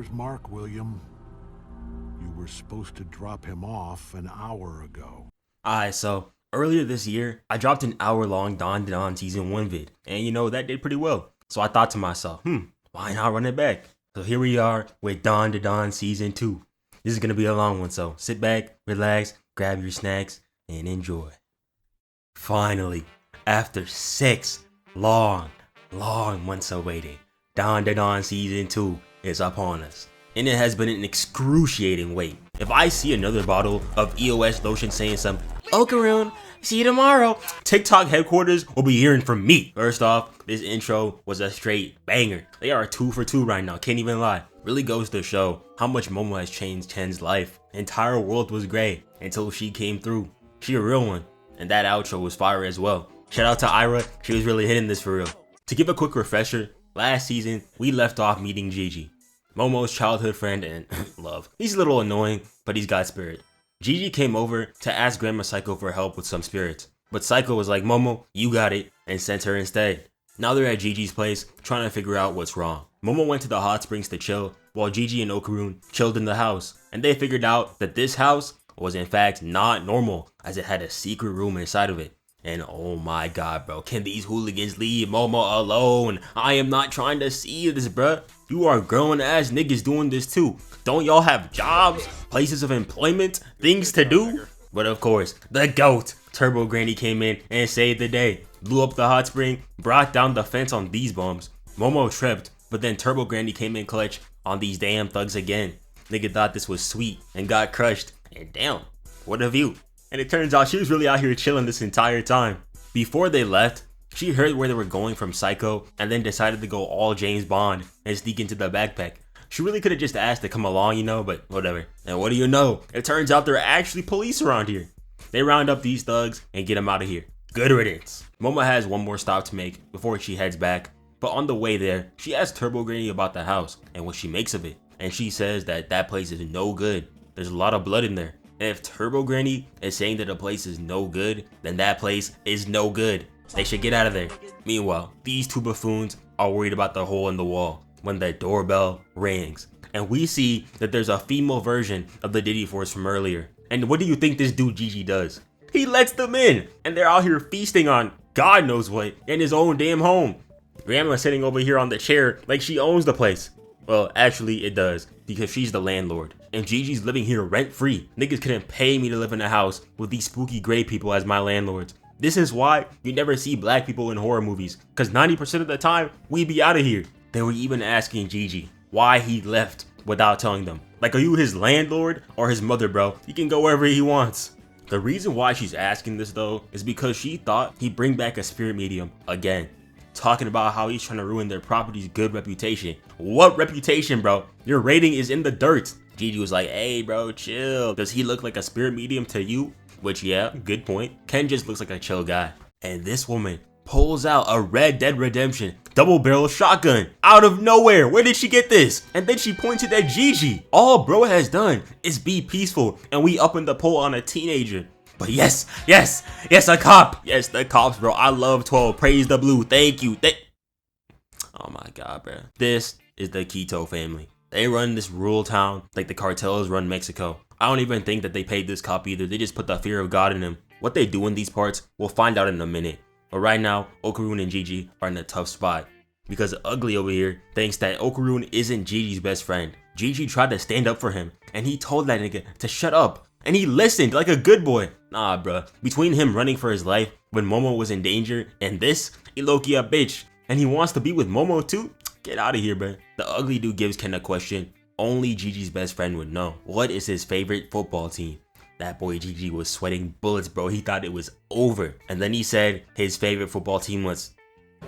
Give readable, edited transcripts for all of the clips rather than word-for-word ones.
Where's Mark, William? You were supposed to drop him off an hour ago. Alright, so earlier this year, I dropped an hour-long Dandadan Season 1 vid, and that did pretty well. So I thought to myself, why not run it back? So here we are with Dandadan Season 2. This is gonna be a long one, so sit back, relax, grab your snacks, and enjoy. Finally, after 6 long months of waiting, Dandadan Season 2 is upon us. And it has been an excruciating wait. If I see another bottle of EOS lotion saying some Okarun, see you tomorrow, TikTok headquarters will be hearing from me. First off, this intro was a straight banger. They are 2 for 2 right now, can't even lie. Really goes to show how much Momo has changed Chen's life. The entire world was gray until she came through. She a real one, and that outro was fire as well. Shout out to Ira, she was really hitting this for real. To give a quick refresher, last season we left off meeting Gigi, Momo's childhood friend and love. He's a little annoying, but he's got spirit. Gigi came over to ask Grandma Seiko for help with some spirits, but Seiko was like, Momo, you got it, and sent her instead. Now they're at Gigi's place, trying to figure out what's wrong. Momo went to the hot springs to chill, while Gigi and Okarun chilled in the house, and they figured out that this house was in fact not normal, as it had a secret room inside of it. And oh my god, bro, can these hooligans leave Momo alone? I am not trying to see this, bruh. You are grown ass niggas doing this too. Don't y'all have jobs, places of employment, things to do? But of course, the GOAT, Turbo Granny, came in and saved the day. Blew up the hot spring, brought down the fence on these bums. Momo tripped, but then Turbo Granny came in clutch on these damn thugs again. Nigga thought this was sweet and got crushed. And damn, what a view. And it turns out she was really out here chilling this entire time. Before they left, she heard where they were going from Seiko and then decided to go all James Bond and sneak into the backpack. She really could have just asked to come along, but whatever. And what do you know? It turns out there are actually police around here. They round up these thugs and get them out of here. Good riddance. Momo has one more stop to make before she heads back. But on the way there, she asks Turbo Granny about the house and what she makes of it. And she says that that place is no good. There's a lot of blood in there. And if Turbo Granny is saying that a place is no good, then that place is no good. They should get out of there. Meanwhile, these two buffoons are worried about the hole in the wall when the doorbell rings. And we see that there's a female version of the Diddy Force from earlier. And what do you think this dude Gigi does? He lets them in, and they're out here feasting on God knows what in his own damn home. Grandma's sitting over here on the chair like she owns the place. Well, actually it does, because she's the landlord. And Gigi's living here rent-free. Niggas couldn't pay me to live in a house with these spooky gray people as my landlords. This is why you never see black people in horror movies, because 90% of the time, we be out of here. They were even asking Gigi why he left without telling them. Like, are you his landlord or his mother, bro? He can go wherever he wants. The reason why she's asking this though is because she thought he'd bring back a spirit medium again. Talking about how he's trying to ruin their property's good reputation. What reputation, bro? Your rating is in the dirt. Gigi was like, hey bro, chill. Does he look like a spirit medium to you? Which, yeah, good point. Ken just looks like a chill guy. And this woman pulls out a Red Dead Redemption double barrel shotgun out of nowhere. Where did she get this? And then she pointed at Gigi. All bro has done is be peaceful, and we up in the poll on a teenager. But yes, a cop. Yes, the cops, bro. I love 12. Praise the blue. Thank you. Oh my god, bro. This is the Kido family. They run this rural town like the cartels run Mexico. I don't even think that they paid this cop either. They just put the fear of God in him. What they do in these parts, we'll find out in a minute. But right now, Okarun and Gigi are in a tough spot. Because Ugly over here thinks that Okarun isn't Gigi's best friend. Gigi tried to stand up for him, and he told that nigga to shut up. And he listened like a good boy. Nah, bruh. Between him running for his life when Momo was in danger and this, he low-key a bitch. And he wants to be with Momo too? Get out of here, bruh. The Ugly dude gives Ken a question only Gigi's best friend would know. What is his favorite football team? That boy Gigi was sweating bullets, bro. He thought it was over. And then he said his favorite football team was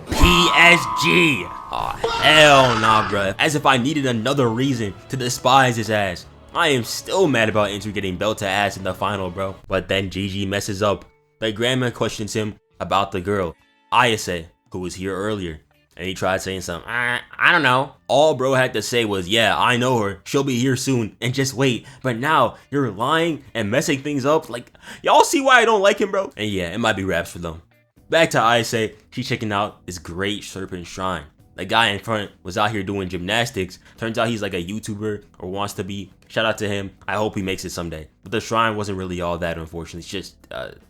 PSG. Oh, hell nah, bruh. As if I needed another reason to despise his ass. I am still mad about Inter getting belt to ass in the final, bro. But then Gigi messes up. The grandma questions him about the girl, Ayase, who was here earlier. And he tried saying something, I don't know. All bro had to say was, yeah, I know her. She'll be here soon. And just wait. But now, you're lying and messing things up. Like, y'all see why I don't like him, bro? And yeah, it might be raps for them. Back to Ayase. She's checking out this great serpent shrine. The guy in front was out here doing gymnastics. Turns out he's like a YouTuber or wants to be. Shout out to him. I hope he makes it someday. But the shrine wasn't really all that, unfortunately. It's just,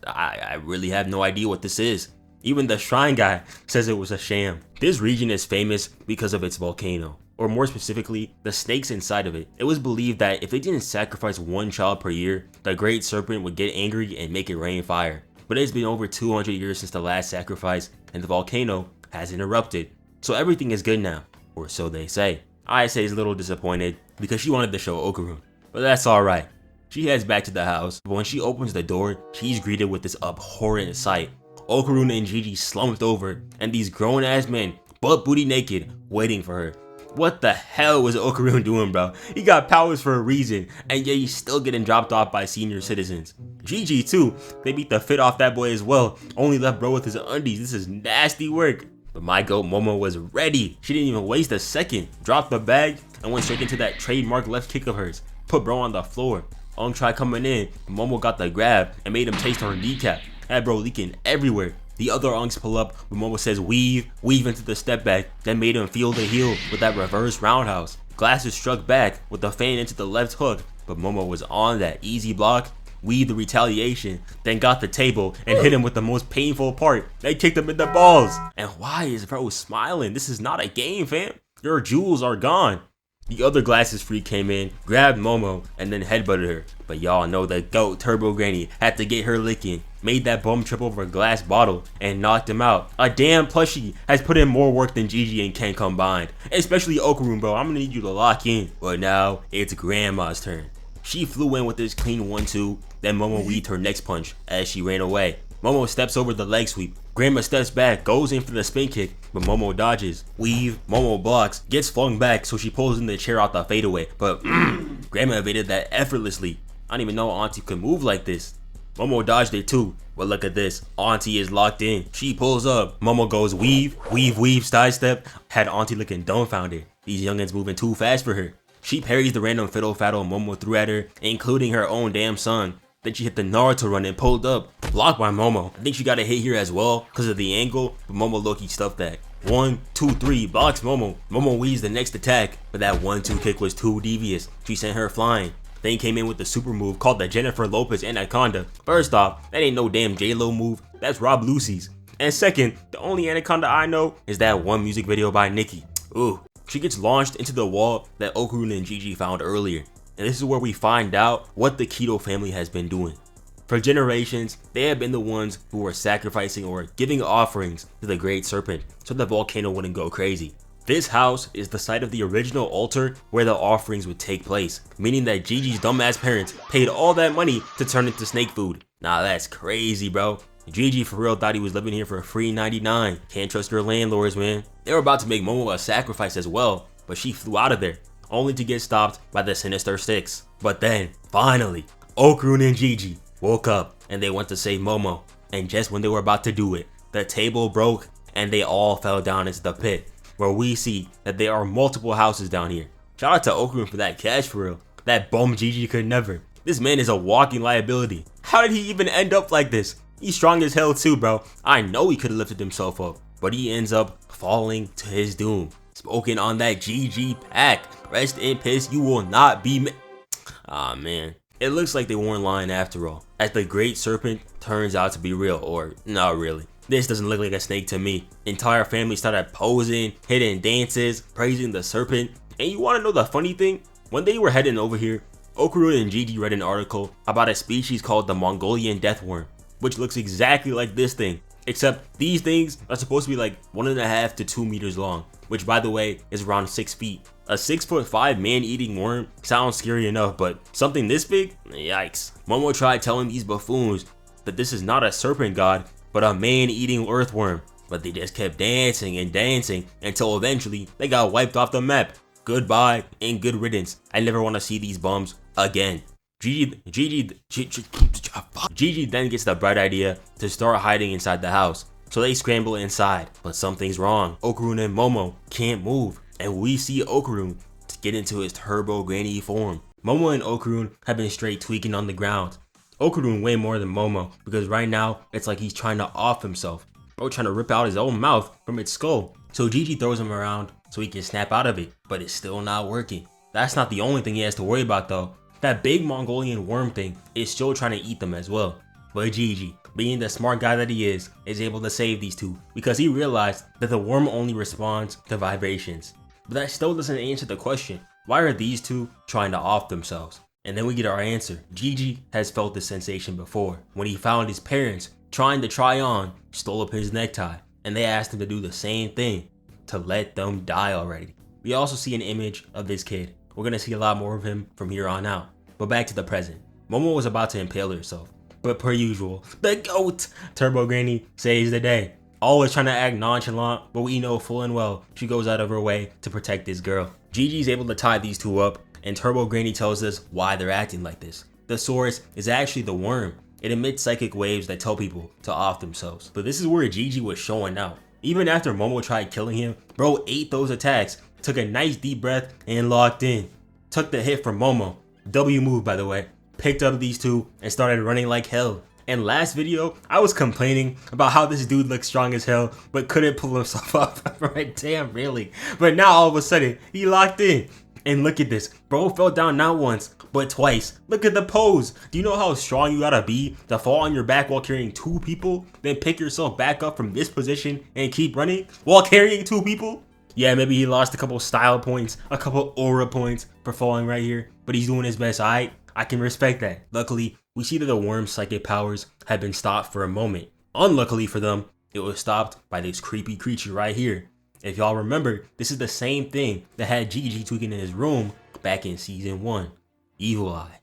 I really have no idea what this is. Even the shrine guy says it was a sham. This region is famous because of its volcano, or more specifically, the snakes inside of it. It was believed that if they didn't sacrifice one child per year, the great serpent would get angry and make it rain fire. But it's been over 200 years since the last sacrifice, and the volcano hasn't erupted. So everything is good now, or so they say. I say is a little disappointed because she wanted to show Okarun, but that's alright. She heads back to the house, but when she opens the door, she's greeted with this abhorrent sight. Okarun and Gigi slumped over, and these grown-ass men, butt booty naked, waiting for her. What the hell was Okarun doing, bro? He got powers for a reason, and yet he's still getting dropped off by senior citizens. Gigi too, they beat the fit off that boy as well, only left bro with his undies. This is nasty work. But my goat Momo was ready. She didn't even waste a second, dropped the bag, and went straight into that trademark left kick of hers. Put bro on the floor. Ong tried coming in, but Momo got the grab and made him taste her kneecap. Had bro leaking everywhere. The other Ongs pull up, but Momo says weave into the step back, then made him feel the heel with that reverse roundhouse. Glasses struck back with the fan into the left hook, but Momo was on that easy block, weaved the retaliation, then got the table and hit him with the most painful part. They kicked him in the balls. And why is bro smiling? This is not a game, fam. Your jewels are gone. The other glasses freak came in, grabbed Momo, and then headbutted her. But y'all know the GOAT Turbo Granny had to get her licking, made that bum trip over a glass bottle, and knocked him out. A damn plushie has put in more work than Gigi and Ken combined. Especially Okarun, bro. I'm gonna need you to lock in. But now, it's Grandma's turn. She flew in with this clean 1-2, then Momo weaved her next punch as she ran away. Momo steps over the leg sweep. Grandma steps back, goes in for the spin kick, but Momo dodges. Weave, Momo blocks, gets flung back, so she pulls in the chair out the fadeaway. But Grandma evaded that effortlessly. I didn't even know Auntie could move like this. Momo dodged it too. But look at this. Auntie is locked in. She pulls up. Momo goes weave, side step. Had Auntie looking dumbfounded. These youngins moving too fast for her. She parries the random fiddle faddle Momo threw at her, including her own damn son. Then she hit the Naruto run and pulled up. Blocked by Momo. I think she got a hit here as well because of the angle, but Momo low-key stuffed that. 1, 2, 3, blocks Momo. Momo weaves the next attack, but that 1-2 kick was too devious. She sent her flying. Then came in with the super move called the Jennifer Lopez Anaconda. First off, that ain't no damn J-Lo move, that's Rob Lucy's. And second, the only Anaconda I know is that one music video by Nicki. Ooh. She gets launched into the wall that Okarun and Gigi found earlier. And this is where we find out what the Kido family has been doing. For generations, they have been the ones who were sacrificing or giving offerings to the Great Serpent so the volcano wouldn't go crazy. This house is the site of the original altar where the offerings would take place, meaning that Gigi's dumbass parents paid all that money to turn into snake food. Nah, that's crazy, bro. Gigi for real thought he was living here for free 99. Can't trust your landlords, man. They were about to make Momo a sacrifice as well, but she flew out of there, only to get stopped by the Sinister Six. But then, finally, Okarun and Gigi woke up and they went to save Momo. And just when they were about to do it, the table broke and they all fell down into the pit, where we see that there are multiple houses down here. Shout out to Okarun for that cash for real. That bum Gigi could never. This man is a walking liability. How did he even end up like this? He's strong as hell too, bro. I know he could have lifted himself up, but he ends up falling to his doom. Smoking on that GG pack. Rest in peace, you will not be Ah man. It looks like they weren't lying after all, as the Great Serpent turns out to be real, or not really. This doesn't look like a snake to me. Entire family started posing, hitting dances, praising the serpent. And you wanna know the funny thing? When they were heading over here, Okarun and Gigi read an article about a species called the Mongolian deathworm, which looks exactly like this thing, except these things are supposed to be like 1.5 to 2 meters long, which by the way is around 6 feet. A 6'5" man-eating worm sounds scary enough, but something this big? Yikes. Momo tried telling these buffoons that this is not a serpent god, but a man-eating earthworm, but they just kept dancing and dancing until eventually they got wiped off the map. Goodbye and good riddance. I never want to see these bums again. Gigi then gets the bright idea to start hiding inside the house. So they scramble inside, but something's wrong. Okarun and Momo can't move, and we see Okarun get into his turbo granny form. Momo and Okarun have been straight tweaking on the ground. Okarun way more than Momo, because right now it's like he's trying to off himself. Bro trying to rip out his own mouth from its skull. So Gigi throws him around so he can snap out of it, but it's still not working. That's not the only thing he has to worry about though. That big Mongolian worm thing is still trying to eat them as well. But Gigi, being the smart guy that he is able to save these two because he realized that the worm only responds to vibrations. But that still doesn't answer the question, why are these two trying to off themselves? And then we get our answer. Gigi has felt this sensation before when he found his parents trying to try on, stole up his necktie, and they asked him to do the same thing, to let them die already. We also see an image of this kid. We're gonna see a lot more of him from here on out. But back to the present. Momo was about to impale herself, but per usual, the GOAT, Turbo Granny, saves the day. Always trying to act nonchalant, but we know full and well she goes out of her way to protect this girl. Gigi's able to tie these two up, and Turbo Granny tells us why they're acting like this. The source is actually the worm. It emits psychic waves that tell people to off themselves. But this is where Gigi was showing out. Even after Momo tried killing him, bro ate those attacks, took a nice deep breath, and locked in. Took the hit from Momo. W move, by the way. Picked up these two and started running like hell. And last video, I was complaining about how this dude looked strong as hell, but couldn't pull himself up. Right? Damn, really. But now all of a sudden, he locked in. And look at this. Bro fell down not once, but twice. Look at the pose. Do you know how strong you gotta be to fall on your back while carrying two people? Then pick yourself back up from this position and keep running while carrying two people? Yeah, maybe he lost a couple style points, a couple aura points for falling right here, but he's doing his best, alright? I can respect that. Luckily, we see that the worm's psychic powers have been stopped for a moment. Unluckily for them, it was stopped by this creepy creature right here. If y'all remember, this is the same thing that had Gigi tweaking in his room back in season 1. Evil Eye.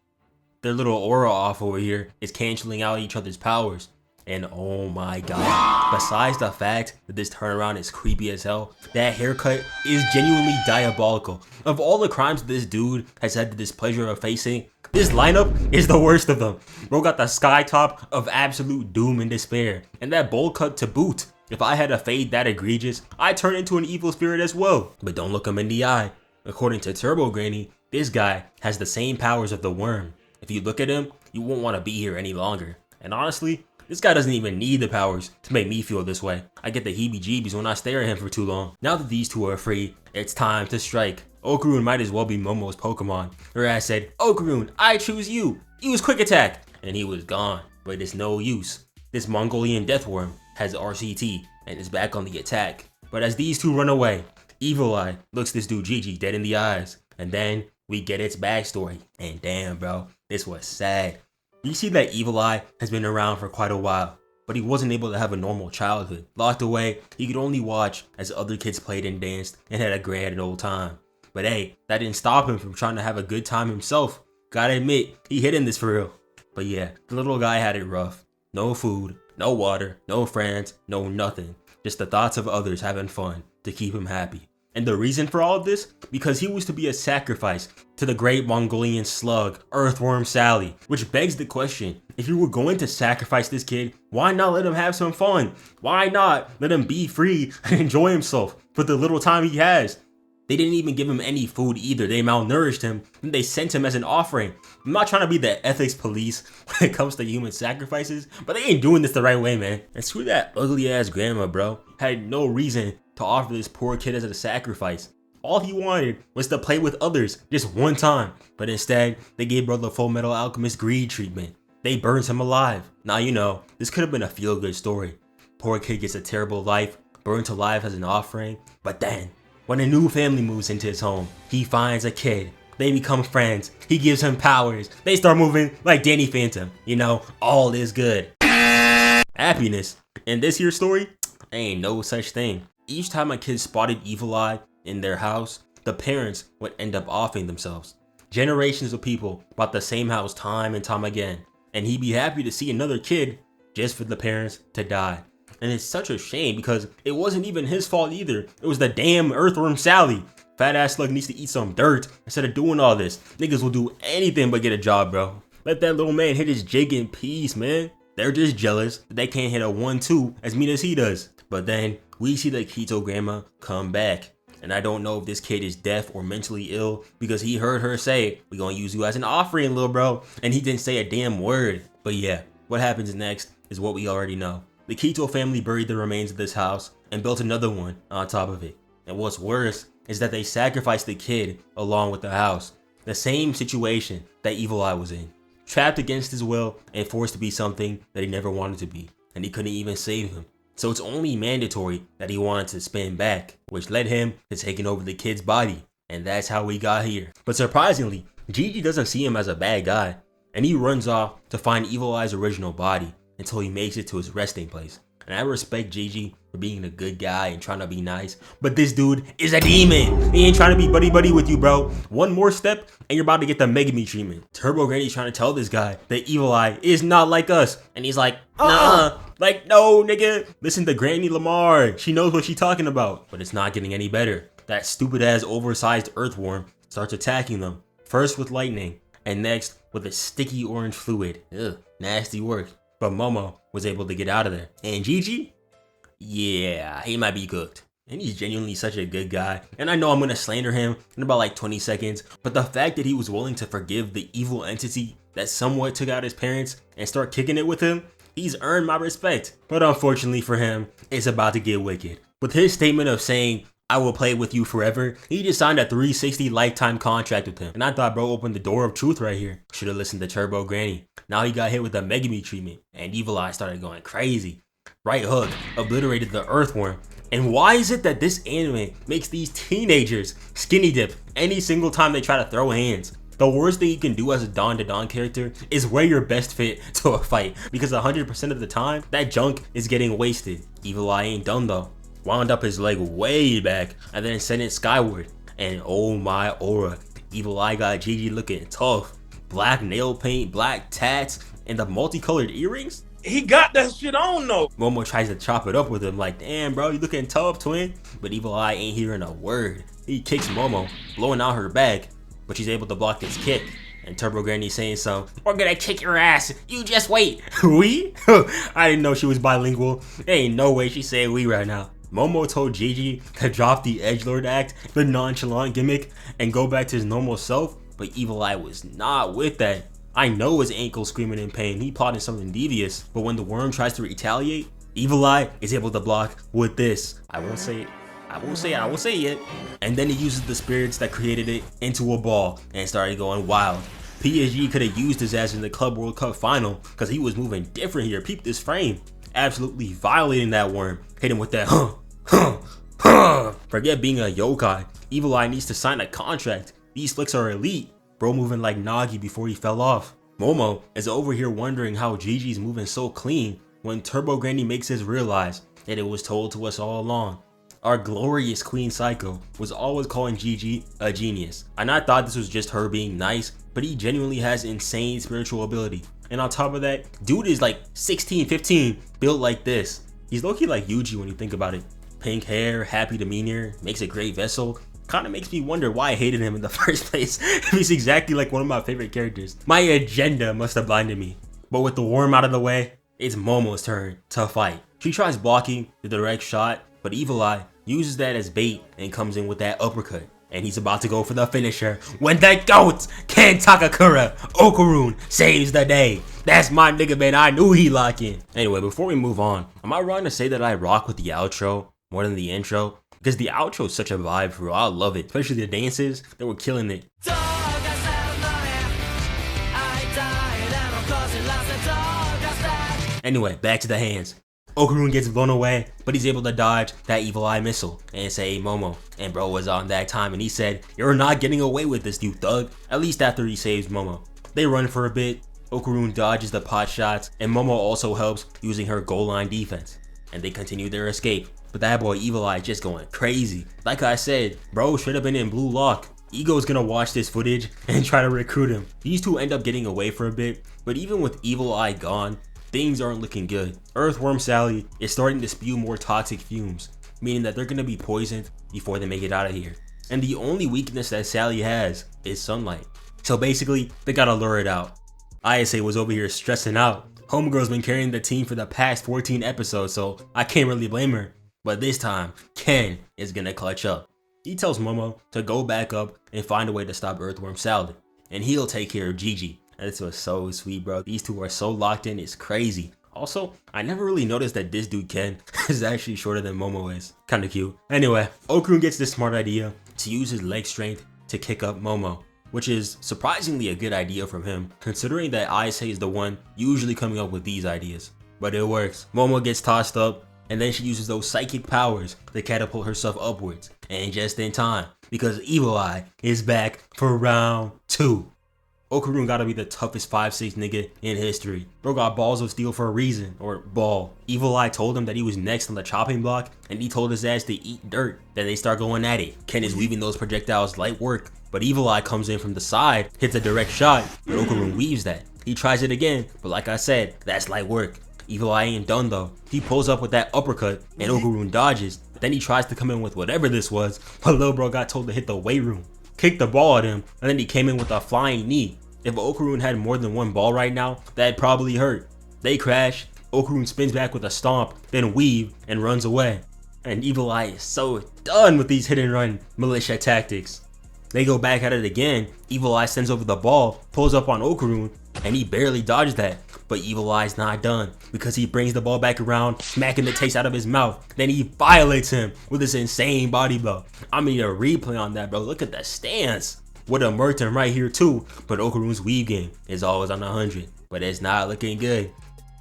Their little aura off over here is canceling out each other's powers. And oh my god, besides the fact that this turnaround is creepy as hell, that haircut is genuinely diabolical. Of all the crimes this dude has had the displeasure of facing, this lineup is the worst of them. Bro got the sky top of absolute doom and despair, and that bowl cut to boot. If I had a fade that egregious, I'd turn into an evil spirit as well. But don't look him in the eye. According to Turbo Granny, this guy has the same powers of the worm. If you look at him, you won't want to be here any longer. And honestly, this guy doesn't even need the powers to make me feel this way. I get the heebie-jeebies when I stare at him for too long. Now that these two are free, it's time to strike. Okarun might as well be Momo's Pokemon. Her ass said, "Okarun, I choose you. Use quick attack." And he was gone, but it's no use. This Mongolian death worm has RCT and is back on the attack. But as these two run away, Evil Eye looks this dude Gigi dead in the eyes. And then we get its backstory. And damn, bro, this was sad. You see that Evil Eye has been around for quite a while, but he wasn't able to have a normal childhood. Locked away, he could only watch as other kids played and danced and had a grand old time. But hey, that didn't stop him from trying to have a good time himself. Gotta admit, he hit in this for real. But yeah, the little guy had it rough. No food, no water, no friends, no nothing. Just the thoughts of others having fun to keep him happy. And the reason for all of this? Because he was to be a sacrifice to the great Mongolian slug, Earthworm Sally. Which begs the question, if you were going to sacrifice this kid, why not let him have some fun? Why not let him be free and enjoy himself for the little time he has? They didn't even give him any food either. They malnourished him and they sent him as an offering. I'm not trying to be the ethics police when it comes to human sacrifices, but they ain't doing this the right way, man. And screw that ugly ass grandma, bro. Had no reason to offer this poor kid as a sacrifice. All he wanted was to play with others just one time, but instead they gave bro the Full Metal Alchemist greed treatment. They burned him alive. Now you know, this could have been a feel-good story. Poor kid gets a terrible life, burnt alive as an offering, but then when a new family moves into his home, he finds a kid. They become friends. He gives him powers. They start moving like Danny Phantom. You know, all is good. Happiness. In this here story, ain't no such thing. Each time a kid spotted Evil Eye in their house, the parents would end up offing themselves. Generations of people bought the same house time and time again, and he'd be happy to see another kid just for the parents to die. And it's such a shame because it wasn't even his fault either. It was the damn Earthworm Sally. Fat ass slug needs to eat some dirt instead of doing all this. Niggas will do anything but get a job, bro. Let that little man hit his jig in peace, man. They're just jealous that they can't hit a 1-2 as mean as he does. But then we see the Kido grandma come back. And I don't know if this kid is deaf or mentally ill because he heard her say, "We gonna use you as an offering, little bro." And he didn't say a damn word. But yeah, what happens next is what we already know. The Kido family buried the remains of this house and built another one on top of it. And what's worse is that they sacrificed the kid along with the house. The same situation that Evil Eye was in. Trapped against his will and forced to be something that he never wanted to be. And he couldn't even save him. So it's only mandatory that he wanted to spin back, which led him to taking over the kid's body. And that's how we got here. But surprisingly, Gigi doesn't see him as a bad guy. And he runs off to find Evil Eye's original body until he makes it to his resting place. And I respect Gigi for being a good guy and trying to be nice. But this dude is a demon. He ain't trying to be buddy-buddy with you, bro. One more step and you're about to get the Megami treatment. Turbo Granny's trying to tell this guy that Evil Eye is not like us. And he's like, nah. Like, no, nigga. Listen to Granny Lamar. She knows what she's talking about. But it's not getting any better. That stupid-ass oversized earthworm starts attacking them. First with lightning. And next with a sticky orange fluid. Ugh, nasty work. But Momo was able to get out of there. And Gigi? Yeah, he might be cooked. And he's genuinely such a good guy. And I know I'm gonna slander him in about like 20 seconds. But the fact that he was willing to forgive the evil entity that somewhat took out his parents and start kicking it with him, he's earned my respect. But unfortunately for him, it's about to get wicked. With his statement of saying, I will play with you forever, he just signed a 360 lifetime contract with him. And I thought bro opened the door of truth right here. Should have listened to Turbo Granny. Now he got hit with the Megami treatment and Evil Eye started going crazy. Right hook obliterated the earthworm. And why is it that this anime makes these teenagers skinny dip any single time they try to throw hands? The worst thing you can do as a Dandadan character is wear your best fit to a fight, because 100% of the time, that junk is getting wasted. Evil Eye ain't done though. Wound up his leg way back and then sent it skyward. And oh my aura, Evil Eye got Gigi looking tough. Black nail paint, black tats, and the multicolored earrings? He got that shit on though. Momo tries to chop it up with him like, damn bro, you looking tough, twin. But Evil Eye ain't hearing a word. He kicks Momo, blowing out her bag, but she's able to block his kick. And Turbo Granny saying so, we're gonna kick your ass, you just wait. We? I didn't know she was bilingual. There ain't no way she said we right now. Momo told Gigi to drop the edgelord act, the nonchalant gimmick, and go back to his normal self, but Evil Eye was not with that. I know his ankle screaming in pain, he plotted something devious, but when the worm tries to retaliate, Evil Eye is able to block with this. I won't say it yet. And then he uses the spirits that created it into a ball and started going wild. PSG could have used his ass in the Club World Cup final because he was moving different here. Peep this frame. Absolutely violating that worm. Hit him with that Forget being a yokai. Evil Eye needs to sign a contract. These flicks are elite. Bro moving like Nagi before he fell off. Momo is over here wondering how Gigi's moving so clean when Turbo Granny makes us realize that it was told to us all along. Our glorious Queen Seiko was always calling Gigi a genius. And I thought this was just her being nice, but he genuinely has insane spiritual ability. And on top of that, dude is like 16, 15, built like this. He's low-key like Yuji when you think about it. Pink hair, happy demeanor, makes a great vessel. Kinda makes me wonder why I hated him in the first place. He's exactly like one of my favorite characters. My agenda must have blinded me. But with the worm out of the way, it's Momo's turn to fight. She tries blocking the direct shot, but Evil Eye uses that as bait and comes in with that uppercut. And he's about to go for the finisher when the GOAT, Ken Takakura, Okarun, saves the day. That's my nigga, man. I knew he lock in. Anyway, before we move on, am I wrong to say that I rock with the outro more than the intro? Because the outro is such a vibe, bro. I love it. Especially the dances. They were killing it. Anyway, back to the hands. Okarun gets blown away, but he's able to dodge that Evil Eye missile and say Momo. And bro was on that time and he said, you're not getting away with this, you thug. At least after he saves Momo. They run for a bit. Okarun dodges the pot shots and Momo also helps using her goal line defense. And they continue their escape. But that boy Evil Eye just going crazy. Like I said, bro should have been in blue lock. Ego's gonna watch this footage and try to recruit him. These two end up getting away for a bit, but even with Evil Eye gone, things aren't looking good. Earthworm Sally is starting to spew more toxic fumes, meaning that they're gonna be poisoned before they make it out of here. And the only weakness that Sally has is sunlight. So basically, they gotta lure it out. ISA was over here stressing out. Homegirl's been carrying the team for the past 14 episodes, so I can't really blame her. But this time, Ken is gonna clutch up. He tells Momo to go back up and find a way to stop Earthworm Salad, and he'll take care of Gigi. And this was so sweet, bro. These two are so locked in, it's crazy. Also, I never really noticed that this dude Ken is actually shorter than Momo is. Kinda cute. Anyway, Okarun gets this smart idea to use his leg strength to kick up Momo, which is surprisingly a good idea from him, considering that Ayase is the one usually coming up with these ideas. But it works. Momo gets tossed up, and then she uses those psychic powers to catapult herself upwards, and just in time, because Evil Eye is back for round 2. Okarun gotta be the toughest 5'6" nigga in history. Bro got balls of steel for a reason, or ball. Evil Eye told him that he was next on the chopping block, and he told his ass to eat dirt. Then they start going at it. Ken is weaving those projectiles light work, but Evil Eye comes in from the side, hits a direct shot, but Okarun weaves that. He tries it again, but like I said, that's light work. Evil Eye ain't done though. He pulls up with that uppercut, and Okarun dodges. Then he tries to come in with whatever this was, but Lil Bro got told to hit the weight room. Kicked the ball at him, and then he came in with a flying knee. If Okarun had more than one ball right now, that'd probably hurt. They crash, Okarun spins back with a stomp, then weave, and runs away. And Evil Eye is so done with these hit and run militia tactics. They go back at it again. Evil Eye sends over the ball, pulls up on Okarun, and he barely dodged that. But Evil Eye's not done, because he brings the ball back around, smacking the taste out of his mouth. Then he violates him with this insane body blow. I need a replay on that, bro. Look at the stance. Would have murked him right here too, but Okarun's weave game is always on 100, but it's not looking good.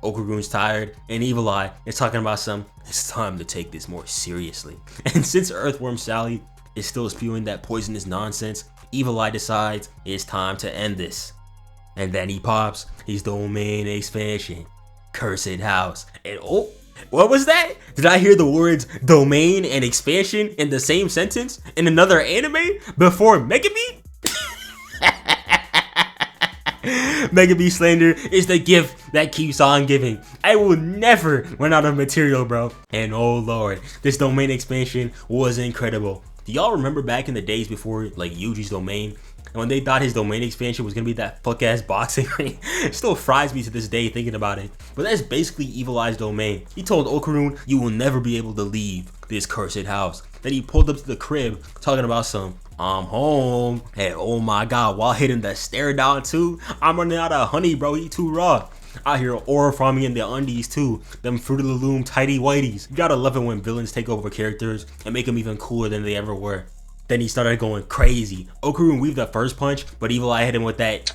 Okarun's tired, and Evil Eye is talking about it's time to take this more seriously. And since Earthworm Sally is still spewing that poisonous nonsense, Evil Eye decides it's time to end this. And then he pops his domain expansion, Cursed House, and oh, what was that? Did I hear the words domain and expansion in the same sentence in another anime before Megami? Megami slander is the gift that keeps on giving. I will never run out of material, bro. And oh lord, this domain expansion was incredible. Do y'all remember back in the days before like Yuji's domain? And when they thought his domain expansion was gonna be that fuck ass boxing ring? It still fries me to this day thinking about it. But that's basically Evil Eye's domain. He told Okarun, you will never be able to leave this cursed house. Then he pulled up to the crib talking about I'm home. And oh my god, while hitting the stare down too, I'm running out of honey, bro. He too raw. I hear aura farming in the undies too. Them Fruit of the Loom tighty whiteys. You gotta love it when villains take over characters and make them even cooler than they ever were. Then he started going crazy. Okarun weaved the first punch, but Evil Eye hit him with that.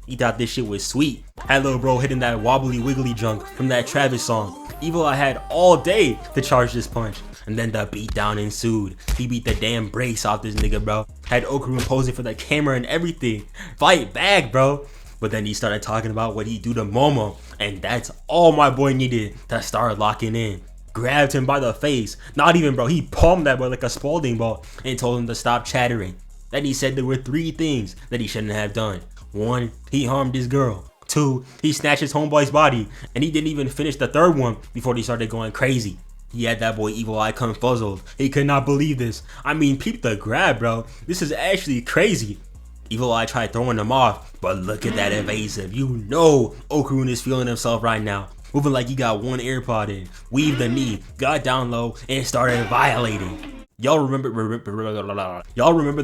He thought this shit was sweet. Had Lil Bro hitting that wobbly wiggly junk from that Travis song. Evil Eye had all day to charge this punch. And then the beatdown ensued. He beat the damn brakes off this nigga, bro. Had Okarun posing for the camera and everything. Fight back, bro. But then he started talking about what he do to Momo. And that's all my boy needed to start locking in. Grabbed him by the face. Not even, bro. He palmed that boy like a Spalding ball and told him to stop chattering. Then he said there were 3 things that he shouldn't have done. 1, he harmed his girl. 2, he snatched his homeboy's body. And he didn't even finish the 3rd one before he started going crazy. He had that boy Evil Eye confuzzled. He could not believe this. I mean, peep the grab, bro. This is actually crazy. Evil Eye tried throwing him off, but look at that evasive. You know Okarun is feeling himself right now. Moving like he got 1 AirPod in. Weaved the knee, got down low, and started violating. Y'all remember the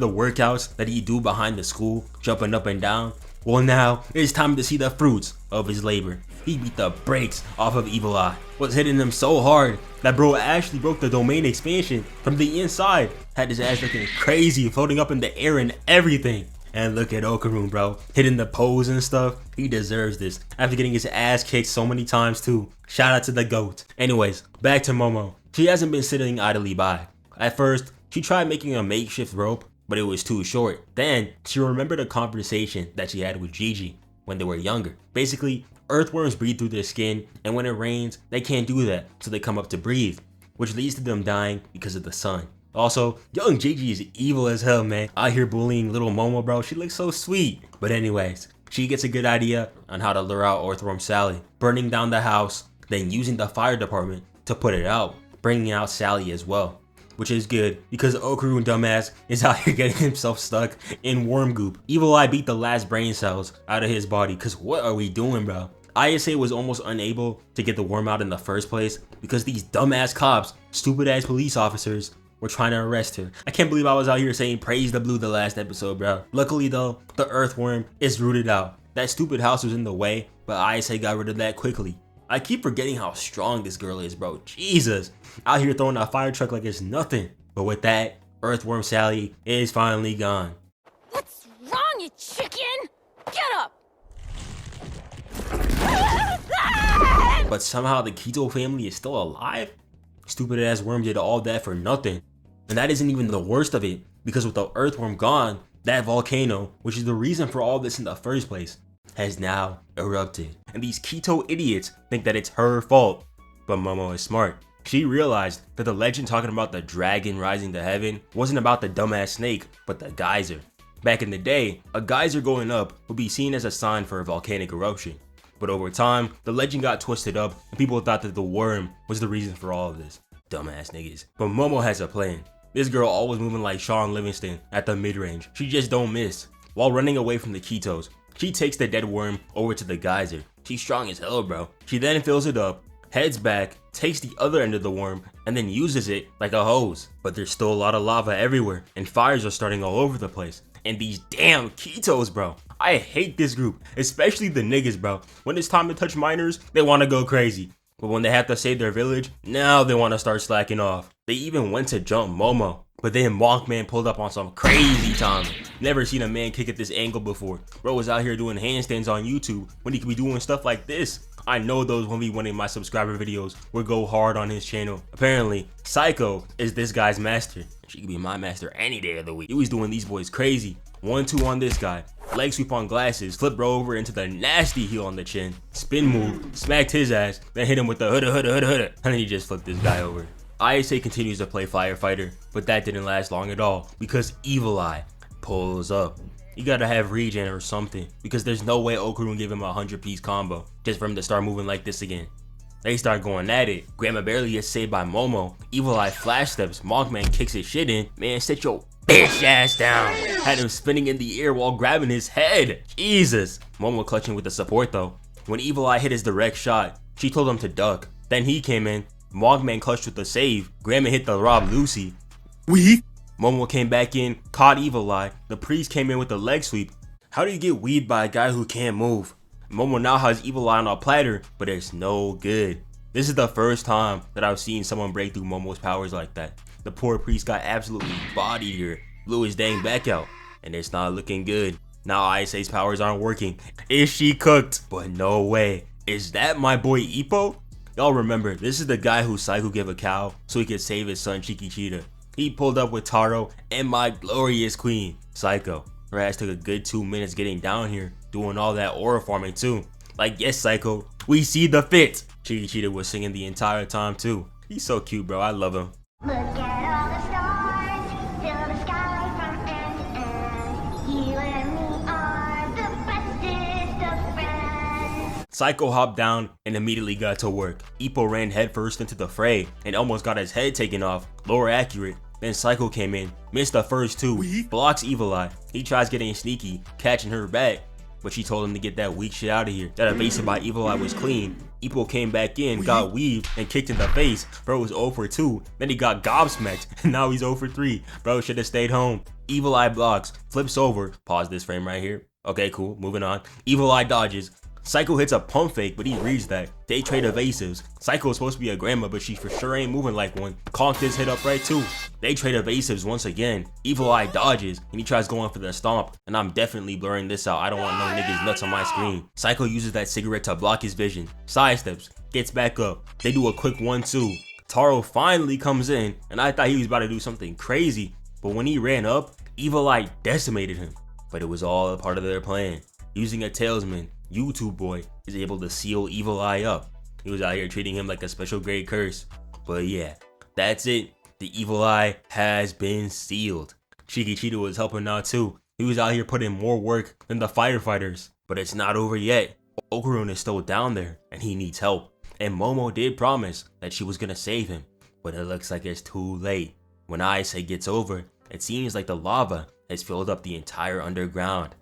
workouts that he do behind the school, jumping up and down? Well, now it's time to see the fruits of his labor. He beat the brakes off of Evil Eye. Was hitting him so hard that bro actually broke the domain expansion from the inside. Had his ass looking crazy, floating up in the air and everything. And look at Okarun, bro, hitting the pose and stuff. He deserves this after getting his ass kicked so many times too. Shout out to the GOAT. Anyways, back to Momo. She hasn't been sitting idly by. At first, she tried making a makeshift rope, but it was too short. Then, she remembered a conversation that she had with Gigi when they were younger. Basically, earthworms breathe through their skin, and when it rains, they can't do that, so they come up to breathe, which leads to them dying because of the sun. Also, young Gigi is evil as hell, man. Out here bullying little Momo, bro. She looks so sweet. But anyways, she gets a good idea on how to lure out Earthworm Sally, burning down the house, then using the fire department to put it out, bringing out Sally as well. Which is good, because Okarun dumbass is out here getting himself stuck in worm goop. Evil Eye beat the last brain cells out of his body, cause what are we doing, bro? Ayase was almost unable to get the worm out in the first place because these dumbass cops, stupid ass police officers, were trying to arrest her. I can't believe I was out here saying praise the blue the last episode, bro. Luckily though, the earthworm is rooted out. That stupid house was in the way, but Ayase got rid of that quickly. I keep forgetting how strong this girl is, bro. Jesus. Out here throwing a fire truck like it's nothing. But with that, Earthworm Sally is finally gone. What's wrong, you chicken? Get up! But somehow the Kido family is still alive? Stupid ass worm did all that for nothing. And that isn't even the worst of it, because with the earthworm gone, that volcano, which is the reason for all this in the first place, has now erupted. And these Kido idiots think that it's her fault. But Momo is smart. She realized that the legend talking about the dragon rising to heaven wasn't about the dumbass snake, but the geyser. Back in the day, a geyser going up would be seen as a sign for a volcanic eruption. But over time, the legend got twisted up and people thought that the worm was the reason for all of this. Dumbass niggas. But Momo has a plan. This girl always moving like Sean Livingston at the mid-range. She just don't miss. While running away from the Kidos, she takes the dead worm over to the geyser. She's strong as hell, bro. She then fills it up, heads back, takes the other end of the worm, and then uses it like a hose. But there's still a lot of lava everywhere, and fires are starting all over the place. And these damn Kidos, bro. I hate this group, especially the niggas, bro. When it's time to touch minors, they want to go crazy. But when they have to save their village, now they want to start slacking off. They even went to jump Momo. But then Monkman pulled up on some crazy timing. Never seen a man kick at this angle before. Bro was out here doing handstands on YouTube when he could be doing stuff like this. I know those 1v1 in my subscriber videos would go hard on his channel. Apparently, Seiko is this guy's master. She could be my master any day of the week. He was doing these boys crazy. 1-2 on this guy. Leg sweep on glasses. Flip bro over into the nasty heel on the chin. Spin move. Smacked his ass. Then hit him with the hoodda. And then he just flipped this guy over. Ayase continues to play firefighter, but that didn't last long at all because Evil Eye pulls up. You gotta have regen or something because there's no way Okarun gave him a 100-piece combo just for him to start moving like this again. They start going at it. Grandma barely gets saved by Momo. Evil Eye flash steps. Monkman kicks his shit in. Man, sit your bitch ass down. Had him spinning in the air while grabbing his head. Jesus. Momo clutching with the support though. When Evil Eye hit his direct shot, she told him to duck. Then he came in. Monkman clutched with the save. Grandma hit the Rob Lucy. Momo came back in, caught Evil Eye. The priest came in with the leg sweep. How do you get weed by a guy who can't move? Momo now has Evil Eye on a platter, but it's no good. This is the first time that I've seen someone break through Momo's powers like that. The poor priest got absolutely bodied here, blew his dang back out, and it's not looking good. Now Ayase's powers aren't working. Is she cooked? But no way. Is that my boy Ippo? Y'all remember, this is the guy who Seiko gave a cow so he could save his son Chikichita. He pulled up with Taro and my glorious queen, Seiko. Her ass took a good 2 minutes getting down here, doing all that aura farming too. Like, yes, Seiko, we see the fit. Chikichita was singing the entire time too. He's so cute, bro. I love him. Look at all the stars, fill the sky from end to end. You and me are the bestest of friends. Seiko hopped down and immediately got to work. Ippo ran headfirst into the fray and almost got his head taken off, lower accurate. Then Seiko came in, missed the first two, blocks Evil Eye. He tries getting sneaky, catching her back, but she told him to get that weak shit out of here. That evasive by Evil Eye was clean. Ippo came back in, got weaved, and kicked in the face. Bro was 0 for 2. Then he got gobsmacked, and now he's 0 for 3. Bro should have stayed home. Evil Eye blocks, flips over. Pause this frame right here. Okay, cool, moving on. Evil Eye dodges. Seiko hits a pump fake, but he reads that. They trade evasives. Seiko is supposed to be a grandma, but she for sure ain't moving like one. Conked his head up right too. They trade evasives once again. Evil Eye dodges, and he tries going for the stomp. And I'm definitely blurring this out. I don't want no niggas nuts on my screen. Seiko uses that cigarette to block his vision. Sidesteps, gets back up. They do a quick 1-2. Taro finally comes in, and I thought he was about to do something crazy. But when he ran up, Evil Eye decimated him. But it was all a part of their plan. Using a talesman, YouTube boy is able to seal Evil Eye up. He was out here treating him like a special grade curse. But yeah, that's it. The Evil Eye has been sealed. Chikichita was helping out too. He was out here putting more work than the firefighters. But it's not over yet. Okarun is still down there and he needs help. And Momo did promise that she was gonna save him. But it looks like it's too late. When Ayase gets over, it seems like the lava has filled up the entire underground.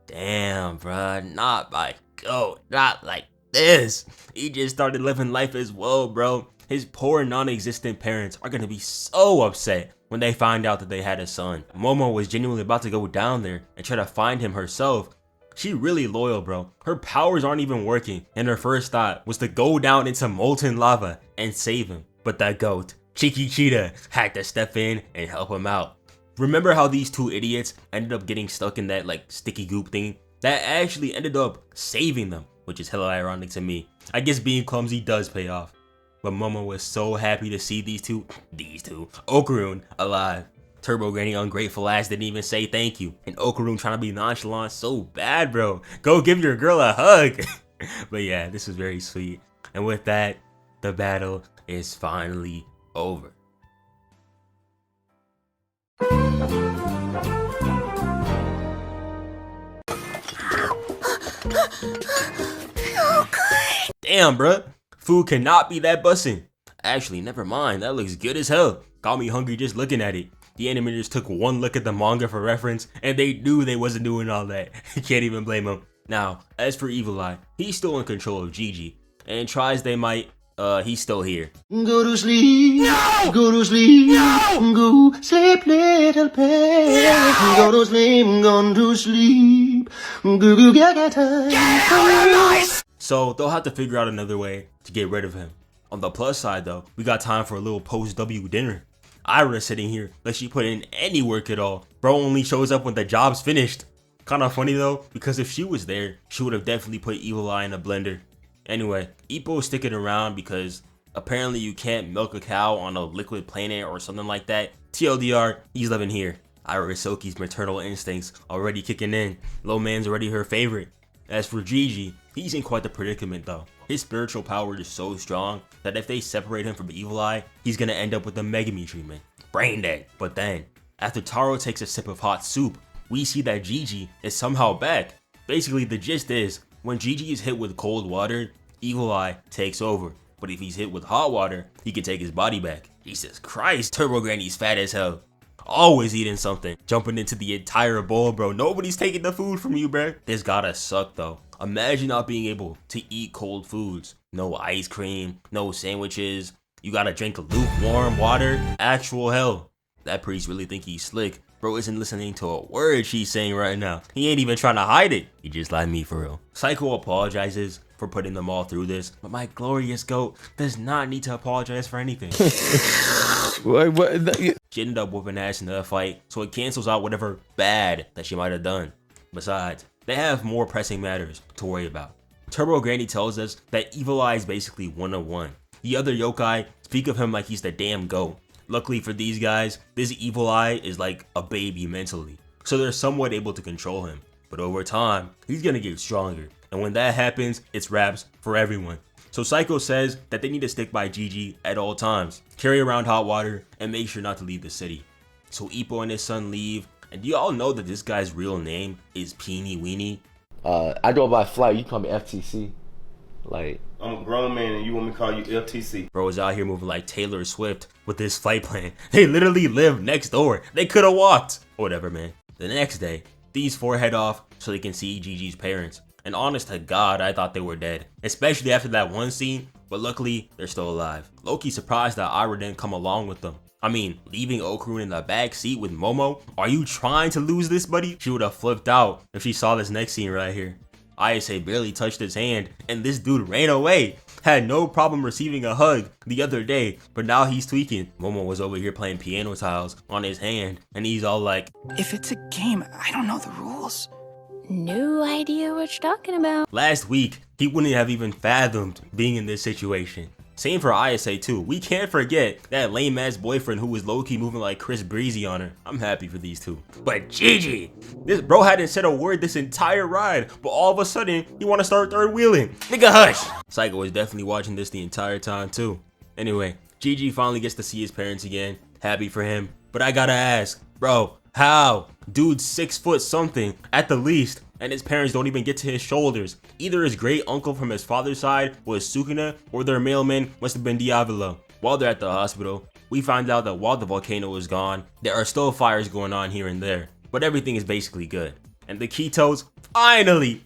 Damn, bruh, not like this. He just started living life as well, bro. His poor non-existent parents are gonna be so upset when they find out that they had a son. Momo was genuinely about to go down there and try to find him herself She really loyal, bro. Her powers aren't even working, and her first thought was to go down into molten lava and save him. But that goat, Cheeky Cheetah, had to step in and help him out. Remember how these two idiots ended up getting stuck in that like sticky goop thing? That actually ended up saving them, which is hella ironic to me. I guess being clumsy does pay off. But Momo was so happy to see these two, Okarun, alive. Turbo Granny ungrateful ass didn't even say thank you. And Okarun trying to be nonchalant so bad, bro. Go give your girl a hug. But yeah, this is very sweet. And with that, the battle is finally over. Damn, bruh. Food cannot be that bussin'. Actually, never mind. That looks good as hell. Got me hungry just looking at it. The animators took one look at the manga for reference, and they knew they wasn't doing all that. Can't even blame them. Now, as for Evil Eye, he's still in control of Gigi, and try as they might, he's still here. Go to sleep. No! Go to sleep. No! Go sleep, little pet. No! Go to sleep. Go to sleep. Go get time. So they'll have to figure out another way to get rid of him. On the plus side though, we got time for a little post-W dinner. Ira sitting here like she put in any work at all. Bro only shows up when the job's finished. Kinda funny though, because if she was there, she would have definitely put Evil Eye in a blender. Anyway, Ippo's sticking around because apparently you can't milk a cow on a liquid planet or something like that. TLDR, he's living here. Ira Isoki's maternal instincts already kicking in. Low man's already her favorite. As for Gigi, he's in quite the predicament though. His spiritual power is so strong that if they separate him from Evil Eye, he's gonna end up with a Megami treatment. Brain dead. But then, after Taro takes a sip of hot soup, we see that Gigi is somehow back. Basically, the gist is, when Gigi is hit with cold water, Evil Eye takes over. But if he's hit with hot water, he can take his body back. Jesus Christ, Turbo Granny's fat as hell. Always eating something, jumping into the entire bowl, bro. Nobody's taking the food from you, bro. This gotta suck though. Imagine not being able to eat cold foods. No ice cream, no sandwiches. You gotta drink lukewarm water. Actual hell. That priest really think he's slick. Bro isn't listening to a word she's saying right now. He ain't even trying to hide it. He just like me for real. Seiko apologizes for putting them all through this, but my glorious goat does not need to apologize for anything. She ended up whooping ass in the fight, so it cancels out whatever bad that she might have done. Besides, they have more pressing matters to worry about. Turbo Granny tells us that Evil Eye is basically one-on-one. The other yokai speak of him like he's the damn goat. Luckily for these guys, this Evil Eye is like a baby mentally, so they're somewhat able to control him. But over time, he's gonna get stronger, and when that happens, it's wraps for everyone. So Seiko says that they need to stick by Gigi at all times, carry around hot water, and make sure not to leave the city. So Ippo and his son leave, and do y'all know that this guy's real name is Peeny Weenie? I go by flight, you call me FTC. Like, I'm a grown man and you want me to call you LTC. Bro is out here moving like Taylor Swift with this flight plan. They literally live next door. They could have walked. Whatever, man. The next day, these four head off so they can see Gigi's parents. And honest to God, I thought they were dead. Especially after that one scene, but luckily, they're still alive. Loki's surprised that Ira didn't come along with them. I mean, leaving Okarun in the back seat with Momo? Are you trying to lose this, buddy? She would have flipped out if she saw this next scene right here. Ayase barely touched his hand, and this dude ran away. Had no problem receiving a hug the other day, but now he's tweaking. Momo was over here playing piano tiles on his hand, and he's all like, if it's a game, I don't know the rules. No idea what you're talking about. last week, he wouldn't have even fathomed being in this situation. Same for Ayase too. We can't forget that lame ass boyfriend who was low-key moving like Chris Breezy on her. I'm happy for these two. But Gigi, this bro hadn't said a word this entire ride, but all of a sudden he wanna start third wheeling. Nigga hush. Seiko was definitely watching this the entire time too. Anyway, Gigi finally gets to see his parents again. Happy for him. But I gotta ask, bro, how? Dude's 6 foot something at the least, and his parents don't even get to his shoulders. Either his great uncle from his father's side was Sukuna, or their mailman must have been Diavolo. While they're at the hospital, we find out that while the volcano is gone, there are still fires going on here and there, but everything is basically good. And the Kitos finally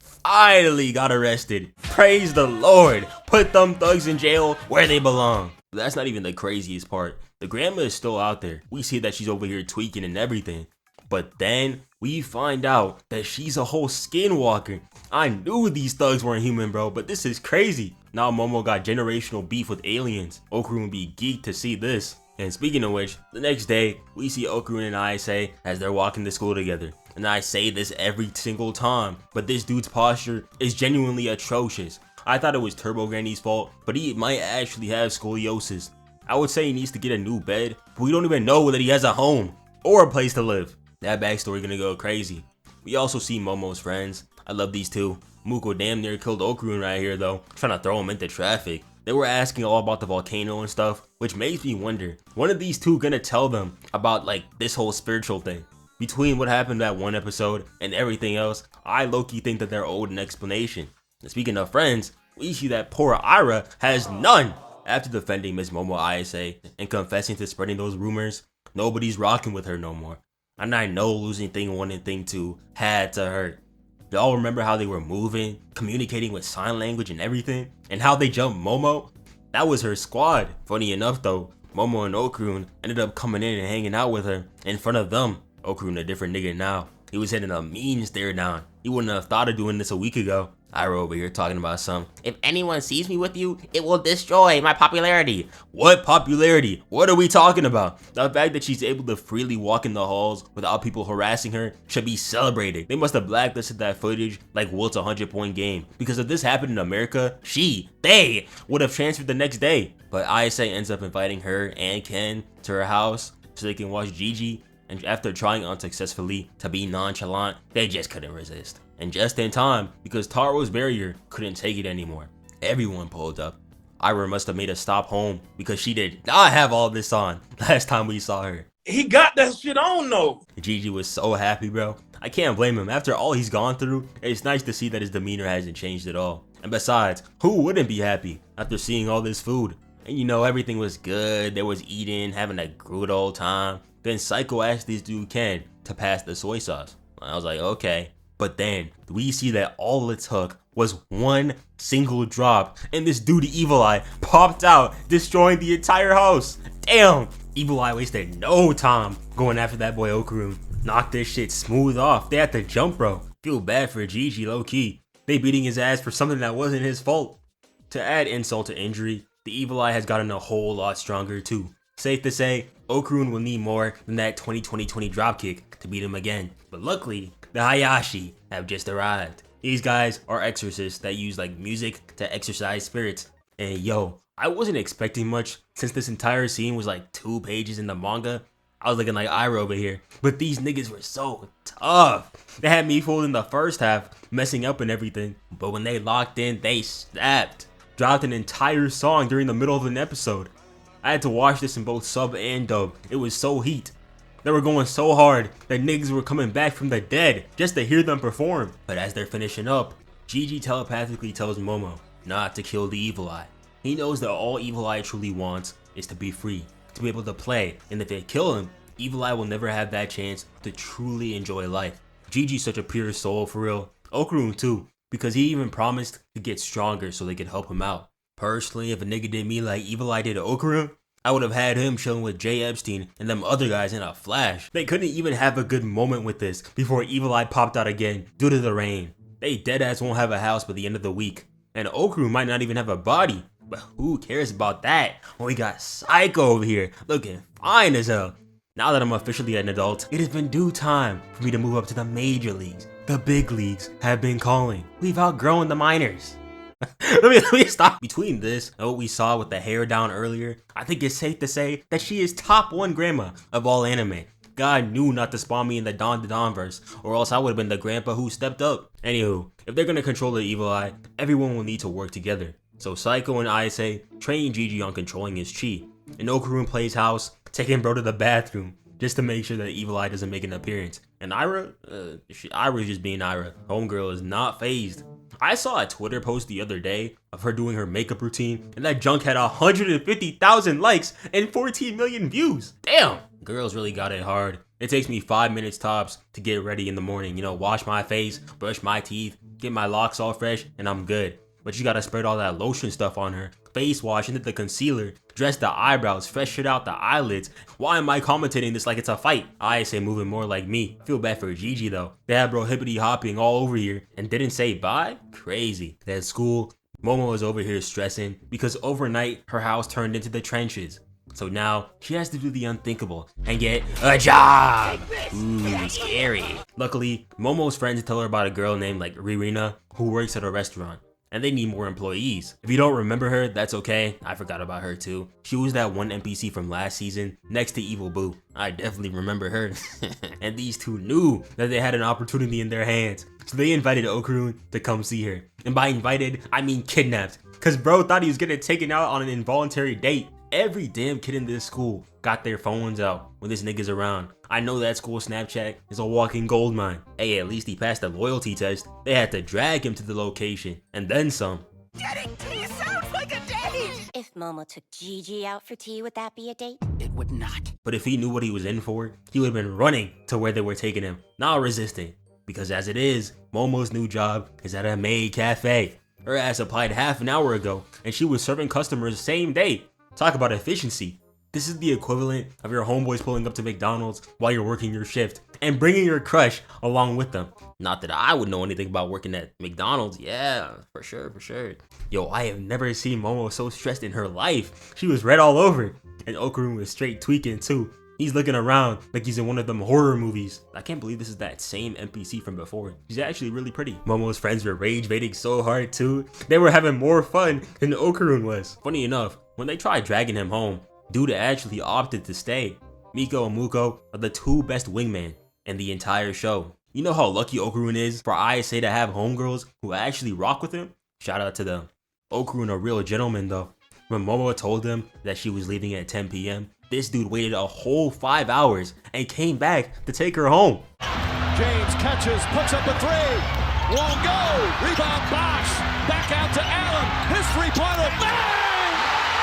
got arrested. Praise the Lord. Put them thugs in jail where they belong. But that's not even the craziest part. The grandma is still out there. We see that she's over here tweaking and everything. But then we find out that she's a whole skinwalker. I knew these thugs weren't human, bro, but this is crazy. Now Momo got generational beef with aliens. Okarun would be geeked to see this. And speaking of which, the next day, we see Okarun and Ayase as they're walking to school together. And I say this every single time, but this dude's posture is genuinely atrocious. I thought it was Turbo Granny's fault, but he might actually have scoliosis. I would say he needs to get a new bed, but we don't even know that he has a home or a place to live. That backstory gonna go crazy. We also see Momo's friends. I love these two. Muko damn near killed Okarun right here though, trying to throw him into traffic. They were asking all about the volcano and stuff, which makes me wonder, one of these two gonna tell them about like this whole spiritual thing? Between what happened that one episode and everything else, I low-key think that they're owed an explanation. And speaking of friends, we see that poor Ira has none. After defending Miss Momo Ayase and confessing to spreading those rumors, nobody's rocking with her no more. And I know losing thing 1 and thing 2 had to hurt. Y'all remember how they were moving, communicating with sign language and everything? And how they jumped Momo? That was her squad. Funny enough though, Momo and Okarun ended up coming in and hanging out with her in front of them. Okarun a different nigga now. He was hitting a mean stare down. He wouldn't have thought of doing this a week ago. Ira over here talking about some, if anyone sees me with you, it will destroy my popularity. What popularity? What are we talking about? The fact that she's able to freely walk in the halls without people harassing her should be celebrated. They must have blacklisted that footage like Wilt's 100-point game. Because if this happened in America, they would have transferred the next day. But Ayase ends up inviting her and Ken to her house so they can watch Gigi. And after trying unsuccessfully to be nonchalant, they just couldn't resist. And just in time, because Taro's barrier couldn't take it anymore. Everyone pulled up. Ira must have made a stop home because she did not have all this on last time we saw her. He got that shit on though. Gigi was so happy, bro. I can't blame him. After all he's gone through, it's nice to see that his demeanor hasn't changed at all. And besides, who wouldn't be happy after seeing all this food? And you know, everything was good. There was eating, having a good old time. Then Seiko asked this dude Ken to pass the soy sauce. I was like, okay. But then we see that all it took was one single drop, and this dude Evil Eye popped out, destroying the entire house. Damn, Evil Eye wasted no time going after that boy Okarun. Knocked this shit smooth off. They had to jump, bro. Feel bad for Gigi, low key. They beating his ass for something that wasn't his fault. To add insult to injury, the Evil Eye has gotten a whole lot stronger too. Safe to say, Okarun will need more than that 20-20-20 dropkick to beat him again. But luckily, the Hayashi have just arrived. These guys are exorcists that use like music to exorcise spirits. And yo, I wasn't expecting much since this entire scene was like 2 pages in the manga. I was looking like Ira over here. But these niggas were so tough. They had me fooled in the first half, messing up and everything. But when they locked in, they snapped. Dropped an entire song during the middle of an episode. I had to watch this in both sub and dub. It was so heat. They were going so hard that niggas were coming back from the dead just to hear them perform. But as they're finishing up, Gigi telepathically tells Momo not to kill the Evil Eye. He knows that all Evil Eye truly wants is to be free, to be able to play, and if they kill him, Evil Eye will never have that chance to truly enjoy life. Gigi's such a pure soul for real. Okarun too, because he even promised to get stronger so they could help him out. Personally, if a nigga did me like Evil Eye did to Okarun, I would have had him chilling with Jay Epstein and them other guys in a flash. They couldn't even have a good moment with this before Evil Eye popped out again due to the rain. They deadass won't have a house by the end of the week. And Okarun might not even have a body. But who cares about that when we got Seiko over here looking fine as hell. Now that I'm officially an adult, it has been due time for me to move up to the major leagues. The big leagues have been calling. We've outgrown the minors. let me stop. Between this and what we saw with the hair down earlier, I think it's safe to say that she is top 1 grandma of all anime. God knew not to spawn me in the Dandadan verse, or else I would have been the grandpa who stepped up. Anywho, if they're gonna control the Evil Eye, everyone will need to work together. So Seiko and Ayase train Gigi on controlling his chi, and Okarun plays house, taking bro to the bathroom just to make sure that Evil Eye doesn't make an appearance. And Ira's just being Ira. Homegirl is not phased. I saw a Twitter post the other day of her doing her makeup routine, and that junk had 150,000 likes and 14 million views. Damn! Girls really got it hard. It takes me 5 minutes tops to get ready in the morning. You know, wash my face, brush my teeth, get my locks all fresh, and I'm good. but you gotta spread all that lotion stuff on her, face wash into the concealer, dress the eyebrows, fresh shit out the eyelids. Why am I commentating this like it's a fight? I say moving more like me. Feel bad for Gigi though. They had bro hippity hopping all over here and didn't say bye? Crazy. At school, Momo is over here stressing because overnight her house turned into the trenches. So now she has to do the unthinkable and get a job. Ooh, scary. Luckily, Momo's friends tell her about a girl named like Ririna who works at a restaurant and they need more employees. If you don't remember her, that's okay. I forgot about her too. She was that one NPC from last season next to Evil Boo. I definitely remember her. And these two knew that they had an opportunity in their hands. So they invited Okarun to come see her. And by invited, I mean kidnapped. Cause bro thought he was getting taken out on an involuntary date. Every damn kid in this school got their phones out when this nigga's around. I know that school Snapchat is a walking goldmine. Hey, at least he passed the loyalty test. They had to drag him to the location and then some. Getting tea sounds like a date! If Momo took Gigi out for tea, would that be a date? It would not. But if he knew what he was in for, he would have been running to where they were taking him, not resisting. Because as it is, Momo's new job is at a maid cafe. Her ass applied half an hour ago and she was serving customers the same day. Talk about efficiency. This is the equivalent of your homeboys pulling up to McDonald's while you're working your shift and bringing your crush along with them. Not that I would know anything about working at McDonald's. Yeah, for sure, for sure. Yo, I have never seen Momo so stressed in her life. She was red all over. And Okarun was straight tweaking too. He's looking around like he's in one of them horror movies. I can't believe this is that same NPC from before. She's actually really pretty. Momo's friends were rage baiting so hard too. They were having more fun than Okarun was. Funny enough, when they tried dragging him home, dude actually opted to stay. Miko and Muko are the two best wingmen in the entire show. You know how lucky Okarun is for ISA to have homegirls who actually rock with him? Shout out to them. Okarun a real gentleman though. When Momo told him that she was leaving at 10 p.m., this dude waited a whole 5 hours and came back to take her home. James catches, puts up a three. Won't go. Rebound Bosch. Back out to Allen. His three-pointer. Bang!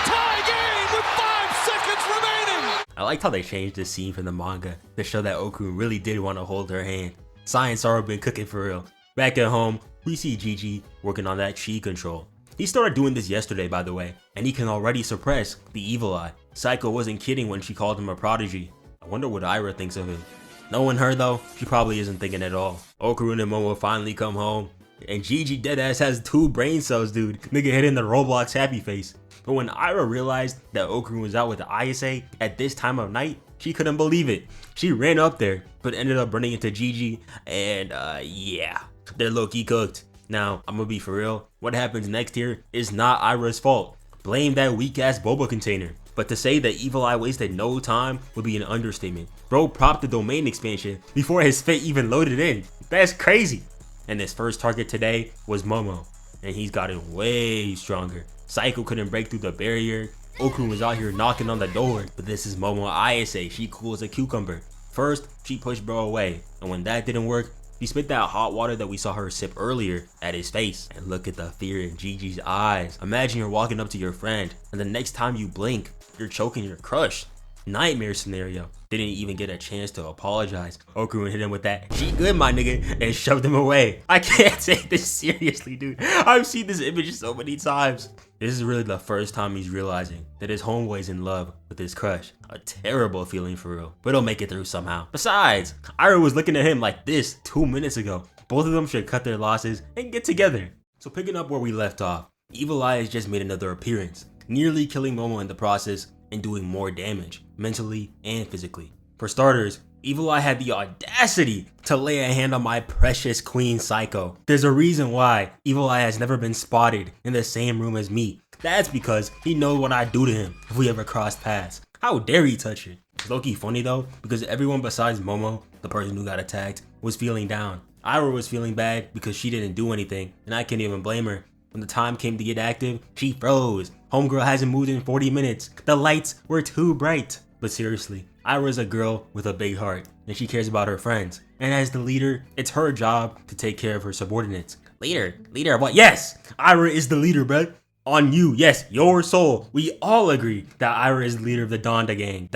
Tie game with 5 seconds remaining. I liked how they changed the scene from the manga to show that Okarun really did want to hold her hand. Science already been cooking for real. Back at home, we see Gigi working on that chi control. He started doing this yesterday, by the way, and he can already suppress the evil eye. Seiko wasn't kidding when she called him a prodigy. I wonder what Ira thinks of him. Knowing her though, she probably isn't thinking at all. Okarun and Momo finally come home, and Gigi deadass has 2 brain cells, dude. Nigga hitting the Roblox happy face. But when Ira realized that Okarun was out with the ISA at this time of night, she couldn't believe it. She ran up there, but ended up running into Gigi, and yeah, they're low-key cooked. Now, I'm gonna be for real, what happens next here is not Ira's fault. Blame that weak-ass boba container. But to say that Evil Eye wasted no time would be an understatement. Bro propped the domain expansion before his fate even loaded in. That's crazy. And his first target today was Momo, and he's gotten way stronger. Seiko couldn't break through the barrier. Okarun was out here knocking on the door, but this is Momo ISA. She cool as a cucumber. First, she pushed bro away, and when that didn't work, she spit that hot water that we saw her sip earlier at his face. And look at the fear in Gigi's eyes. Imagine you're walking up to your friend, and the next time you blink, you're choking your crush. Nightmare scenario. Didn't even get a chance to apologize. Okarun hit him with that, "She good, my nigga," and shoved him away. I can't take this seriously, dude. I've seen this image so many times. This is really the first time he's realizing that his homeboy's in love with his crush. A terrible feeling for real, but he'll make it through somehow. Besides, Ira was looking at him like this 2 minutes ago. Both of them should cut their losses and get together. So picking up where we left off, Evil Eye has just made another appearance, nearly killing Momo in the process and doing more damage, mentally and physically. For starters, Evil Eye had the audacity to lay a hand on my precious queen Seiko. There's a reason why Evil Eye has never been spotted in the same room as me. That's because he knows what I'd do to him if we ever crossed paths. How dare he touch it? It's low-key funny though, because everyone besides Momo, the person who got attacked, was feeling down. Ira was feeling bad because she didn't do anything, and I can't even blame her. When the time came to get active, she froze. Homegirl hasn't moved in 40 minutes. The lights were too bright. But seriously, Ira's a girl with a big heart, and she cares about her friends. And as the leader, it's her job to take care of her subordinates. Leader of what? Yes! Ira is the leader, bruh. On you, yes, your soul. We all agree that Ira is the leader of the Donda gang.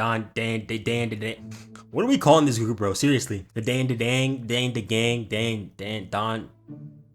What are we calling this group, bro? Seriously. The Don.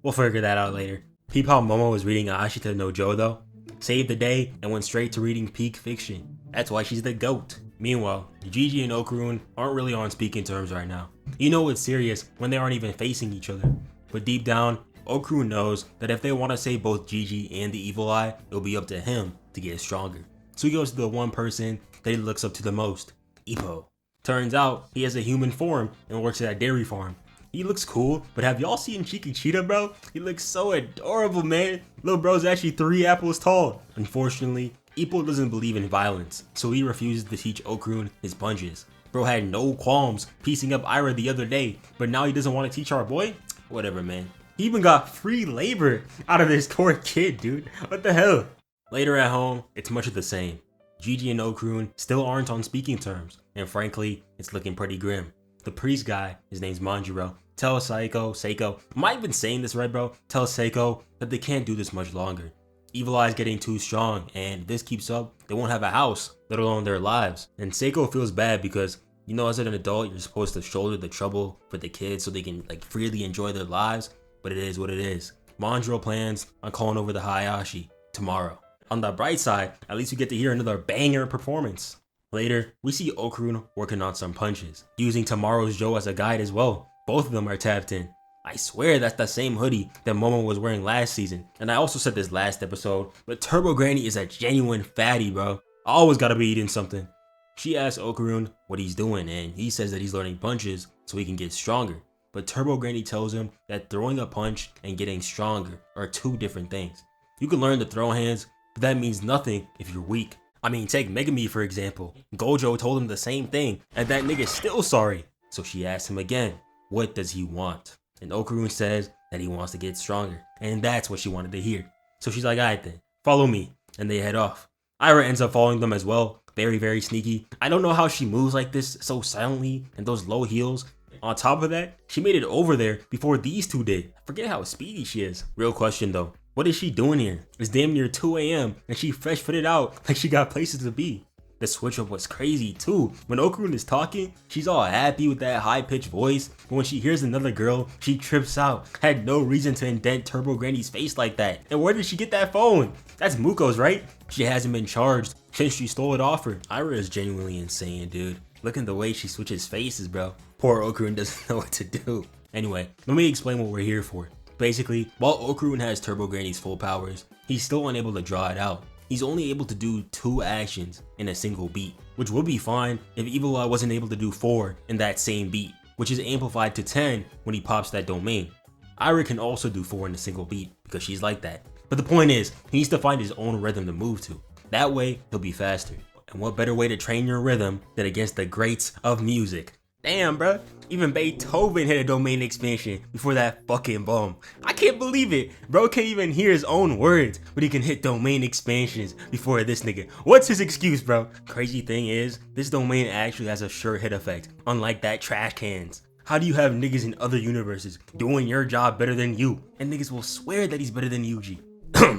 We'll figure that out later. Peep how Momo was reading Ashita no Joe though? Saved the day and went straight to reading peak fiction. That's why she's the GOAT. Meanwhile, Gigi and Okarun aren't really on speaking terms right now. You know it's serious when they aren't even facing each other. But deep down, Okarun knows that if they want to save both Gigi and the evil eye, it'll be up to him to get stronger. So he goes to the one person that he looks up to the most, Ippo. Turns out he has a human form and works at a dairy farm. He looks cool, but have y'all seen Cheeky Cheetah, bro? He looks so adorable, man. Little bro's actually 3 apples tall. Unfortunately, Ippo doesn't believe in violence, so he refuses to teach Okarun his punches. Bro had no qualms piecing up Ira the other day, but now he doesn't want to teach our boy? Whatever, man. He even got free labor out of this poor kid, dude. What the hell? Later at home, it's much of the same. Gigi and Okarun still aren't on speaking terms, and frankly, it's looking pretty grim. The priest guy, his name's Manjiro, tells Seiko, am I even saying this right, bro? Tells Seiko that they can't do this much longer. Evil Eye's getting too strong, and if this keeps up, they won't have a house, let alone their lives. And Seiko feels bad because, you know, as an adult, you're supposed to shoulder the trouble for the kids so they can like freely enjoy their lives, but it is what it is. Manjiro plans on calling over the Hayashi tomorrow. On the bright side, at least we get to hear another banger performance. Later, we see Okarun working on some punches, using tomorrow's Joe as a guide as well. Both of them are tapped in. I swear that's the same hoodie that Momo was wearing last season. And I also said this last episode, but Turbo Granny is a genuine fatty, bro. Always gotta be eating something. She asks Okarun what he's doing, and he says that he's learning punches so he can get stronger. But Turbo Granny tells him that throwing a punch and getting stronger are 2 different things. You can learn to throw hands, but that means nothing if you're weak. I mean, take Megami for example. Gojo told him the same thing, and that nigga's still sorry. So she asks him again, what does he want? And Okarun says that he wants to get stronger, and that's what she wanted to hear. So she's like, alright then, follow me, and they head off. Ira ends up following them as well, very sneaky. I don't know how she moves like this so silently and those low heels. On top of that, she made it over there before these 2 did. I forget how speedy she is. Real question though, what is she doing here? It's damn near 2 AM and she fresh footed out like she got places to be. The switch up was crazy too. When Okarun is talking, she's all happy with that high pitched voice, but when she hears another girl, she trips out. Had no reason to indent Turbo Granny's face like that. And where did she get that phone? That's Muko's, right? She hasn't been charged since she stole it off her. Ira is genuinely insane, dude. Look at the way she switches faces, bro. Poor Okarun doesn't know what to do. Anyway, let me explain what we're here for. Basically, while Okarun has Turbo Granny's full powers, he's still unable to draw it out. He's only able to do 2 actions in a single beat, which would be fine if Evil Eye wasn't able to do 4 in that same beat, which is amplified to 10 when he pops that domain. Ira can also do 4 in a single beat because she's like that. But the point is, he needs to find his own rhythm to move to. That way, he'll be faster. And what better way to train your rhythm than against the greats of music? Damn, bruh. Even Beethoven hit a domain expansion before that fucking bum. I can't believe it. Bro can't even hear his own words, but he can hit domain expansions before this nigga. What's his excuse, bro? Crazy thing is, this domain actually has a sure hit effect, unlike that trash cans. How do you have niggas in other universes doing your job better than you? And niggas will swear that he's better than Yuji.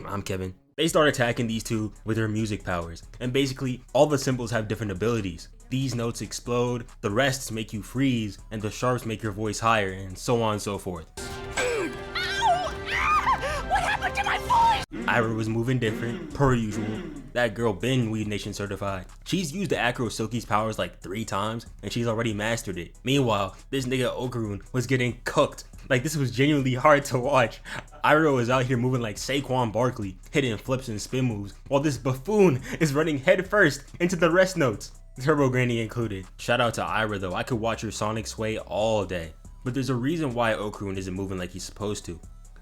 I'm Kevin. They start attacking these 2 with their music powers, and basically all the symbols have different abilities. These notes explode, the rests make you freeze, and the sharps make your voice higher, and so on and so forth. Ow! Ah! What happened to my voice? Ira was moving different, per usual. That girl been Weed Nation certified. She's used the Acro Silky's powers like 3 times, and she's already mastered it. Meanwhile, this nigga Okarun was getting cooked. Like, this was genuinely hard to watch. Ira was out here moving like Saquon Barkley, hitting flips and spin moves, while this buffoon is running headfirst into the rest notes. Turbo Granny included. Shout out to Ira though, I could watch her sonic sway all day. But there's a reason why Okarun isn't moving like he's supposed to.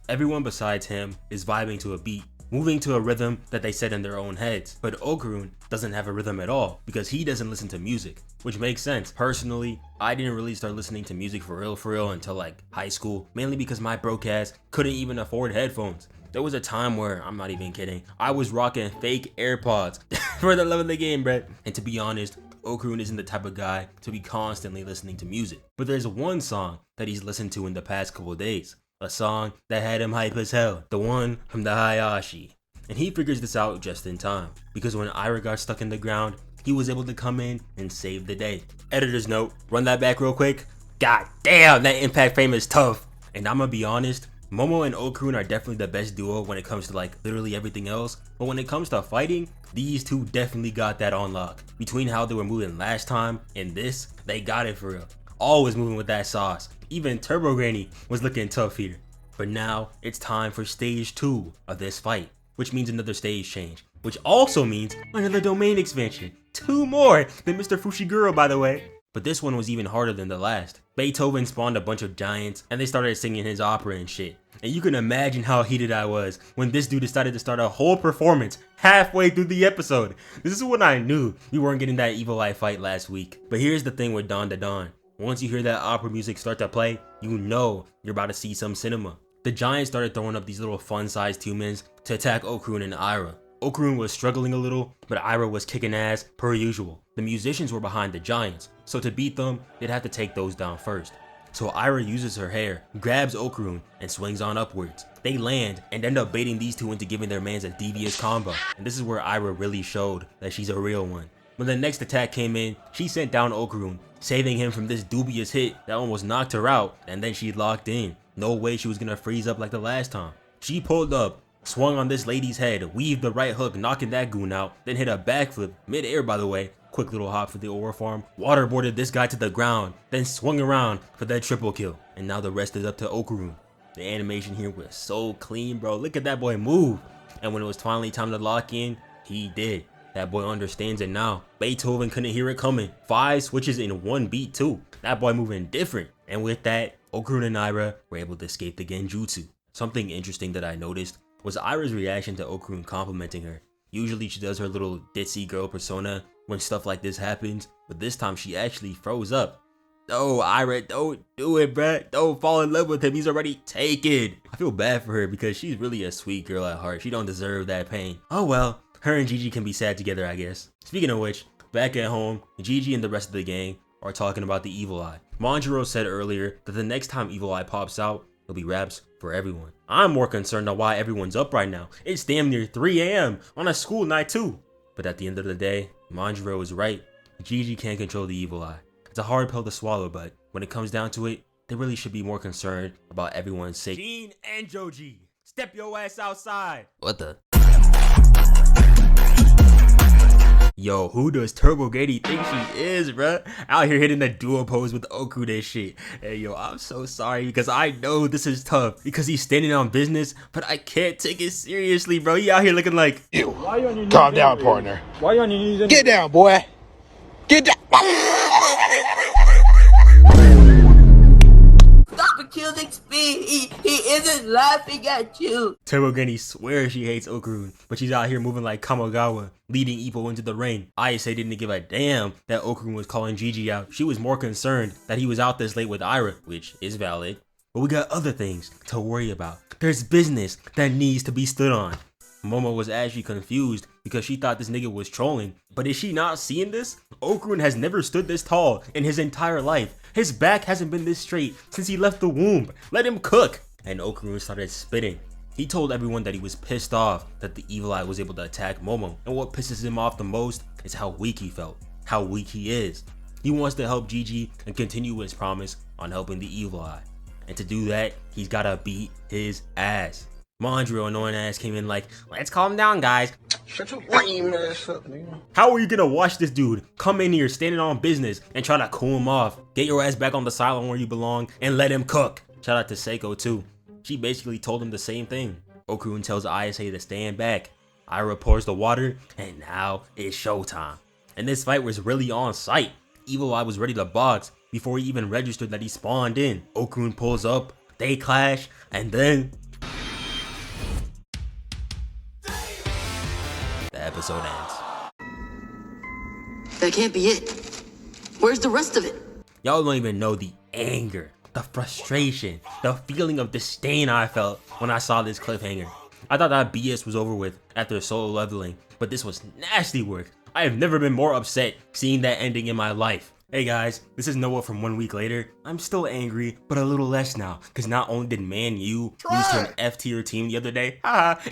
Everyone besides him is vibing to a beat, moving to a rhythm that they set in their own heads. But Okarun doesn't have a rhythm at all because he doesn't listen to music, which makes sense. Personally, I didn't really start listening to music for real until like high school, mainly because my broke ass couldn't even afford headphones. There was a time where, I'm not even kidding, I was rocking fake AirPods for the love of the game, bruh. And to be honest, Okarun isn't the type of guy to be constantly listening to music. But there's one song that he's listened to in the past couple days. A song that had him hype as hell. The one from the Hayashi. And he figures this out just in time, because when Ira got stuck in the ground, he was able to come in and save the day. Editor's note, run that back real quick. God damn, that impact frame is tough. And I'm gonna be honest, Momo and Okarun are definitely the best duo when it comes to like literally everything else, but when it comes to fighting, these two definitely got that on lock. Between how they were moving last time and this, they got it for real. Always moving with that sauce. Even Turbo Granny was looking tough here. But now it's time for stage 2 of this fight, which means another stage change, which also means another domain expansion. 2 more than Mr. Fushiguro, by the way. But this one was even harder than the last. Beethoven spawned a bunch of giants and they started singing his opera and shit. And you can imagine how heated I was when this dude decided to start a whole performance halfway through the episode. This is when I knew we weren't getting that Evil Eye fight last week. But here's the thing with Dandadan. Once you hear that opera music start to play, you know you're about to see some cinema. The giants started throwing up these little fun-sized humans to attack Okarun and Ira. Okarun was struggling a little, but Ira was kicking ass per usual. The musicians were behind the giants, so to beat them, they'd have to take those down first. So Ira uses her hair, grabs Okarun, and swings on upwards. They land and end up baiting these two into giving their mans a devious combo. And this is where Ira really showed that she's a real one. When the next attack came in, she sent down Okarun, saving him from this dubious hit that almost knocked her out, and then she locked in. No way she was gonna freeze up like the last time. She pulled up, swung on this lady's head, weaved the right hook, knocking that goon out, then hit a backflip, mid-air by the way, quick little hop for the ore farm, waterboarded this guy to the ground, then swung around for that triple kill. And now the rest is up to Okarun. The animation here was so clean, bro. Look at that boy move. And when it was finally time to lock in, he did. That boy understands it now. Beethoven couldn't hear it coming. 5 switches in 1 beat too. That boy moving different. And with that, Okarun and Ira were able to escape the genjutsu. Something interesting that I noticed was Ira's reaction to Okarun complimenting her. Usually she does her little ditzy girl persona when stuff like this happens, but this time she actually froze up. No, Ira, don't do it, bruh. Don't fall in love with him. He's already taken. I feel bad for her because she's really a sweet girl at heart. She don't deserve that pain. Oh well, her and Gigi can be sad together, I guess. Speaking of which, back at home, Gigi and the rest of the gang are talking about the Evil Eye. Manjiro said earlier that the next time Evil Eye pops out, it'll be raps for everyone. I'm more concerned on why everyone's up right now. It's damn near 3 a.m. on a school night too. But at the end of the day, Manjiro is right. Gigi can't control the Evil Eye. It's a hard pill to swallow, but when it comes down to it, they really should be more concerned about everyone's sake. Gene and Joji, step your ass outside. What the? Yo, who does Turbo Granny think she is, bruh? Out here hitting the duo pose with Okarun and shit. Hey, yo, I'm so sorry because I know this is tough because he's standing on business, but I can't take it seriously, bro. He out here looking like, You. Calm down, partner. Why you on your knees? Get down, boy. Get down. Stop accusing Speed. He isn't laughing at you. Turbo Granny swears she hates Okarun, but she's out here moving like Kamigawa, leading Ippo into the ring. Ayase didn't give a damn that Okarun was calling Gigi out. She was more concerned that he was out this late with Ira, which is valid. But we got other things to worry about. There's business that needs to be stood on. Momo was actually confused because she thought this nigga was trolling. But is she not seeing this? Okarun has never stood this tall in his entire life. His back hasn't been this straight since he left the womb. Let him cook. And Okarun started spitting. He told everyone that he was pissed off that the Evil Eye was able to attack Momo. And what pisses him off the most is how weak he felt. How weak he is. He wants to help Gigi and continue his promise on helping the Evil Eye. And to do that, he's gotta beat his ass. Manjiro, annoying ass, came in like, let's calm down, guys. Shut your lame ass up, nigga. How are you gonna watch this dude come in here standing on business and try to cool him off? Get your ass back on the sideline where you belong and let him cook. Shout out to Seiko too. She basically told him the same thing. Okarun tells Ayase to stand back. Ira pours the water, and now it's showtime. And this fight was really on sight. Evil Eye was ready to box before he even registered that he spawned in. Okarun pulls up, they clash, and then the episode ends. That can't be it. Where's the rest of it? Y'all don't even know the anger, the frustration, the feeling of disdain I felt when I saw this cliffhanger. I thought that BS was over with after solo leveling, but this was nasty work. I have never been more upset seeing that ending in my life. Hey guys, this is Noah from 1 week later. I'm still angry, but a little less now, because not only did Man U lose to an F tier team the other day,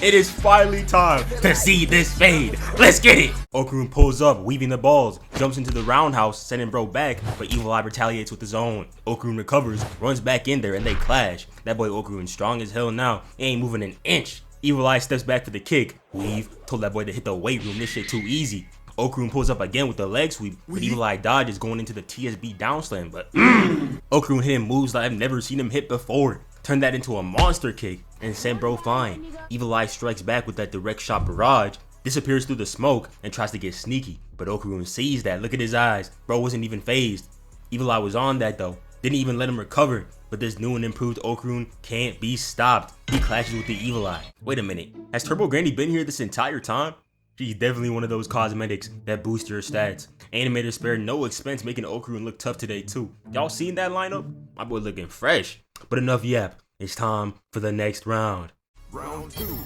it is finally time to see this fade. Let's get it! Okarun pulls up, weaving the balls, jumps into the roundhouse, sending bro back, but Evil Eye retaliates with his own. Okarun recovers, runs back in there, and they clash. That boy Okarun strong as hell now, he ain't moving an inch. Evil Eye steps back for the kick. Weave, told that boy to hit the weight room, this shit too easy. Okarun pulls up again with the leg sweep, but Evil Eye dodges going into the TSB down slam, but Okarun hit him moves that I've never seen him hit before. Turned that into a monster kick and sent bro flying. Evil Eye strikes back with that direct shot barrage, disappears through the smoke and tries to get sneaky, but Okarun sees that. Look at his eyes, bro wasn't even phased. Evil Eye was on that though, didn't even let him recover, but this new and improved Okarun can't be stopped. He clashes with the Evil Eye. Wait a minute, has Turbo Granny been here this entire time? She's definitely one of those cosmetics that boost your stats. Animators spared no expense making Okarun look tough today too. Y'all seen that lineup? My boy looking fresh. But enough yap, it's time for the next round. Round 2.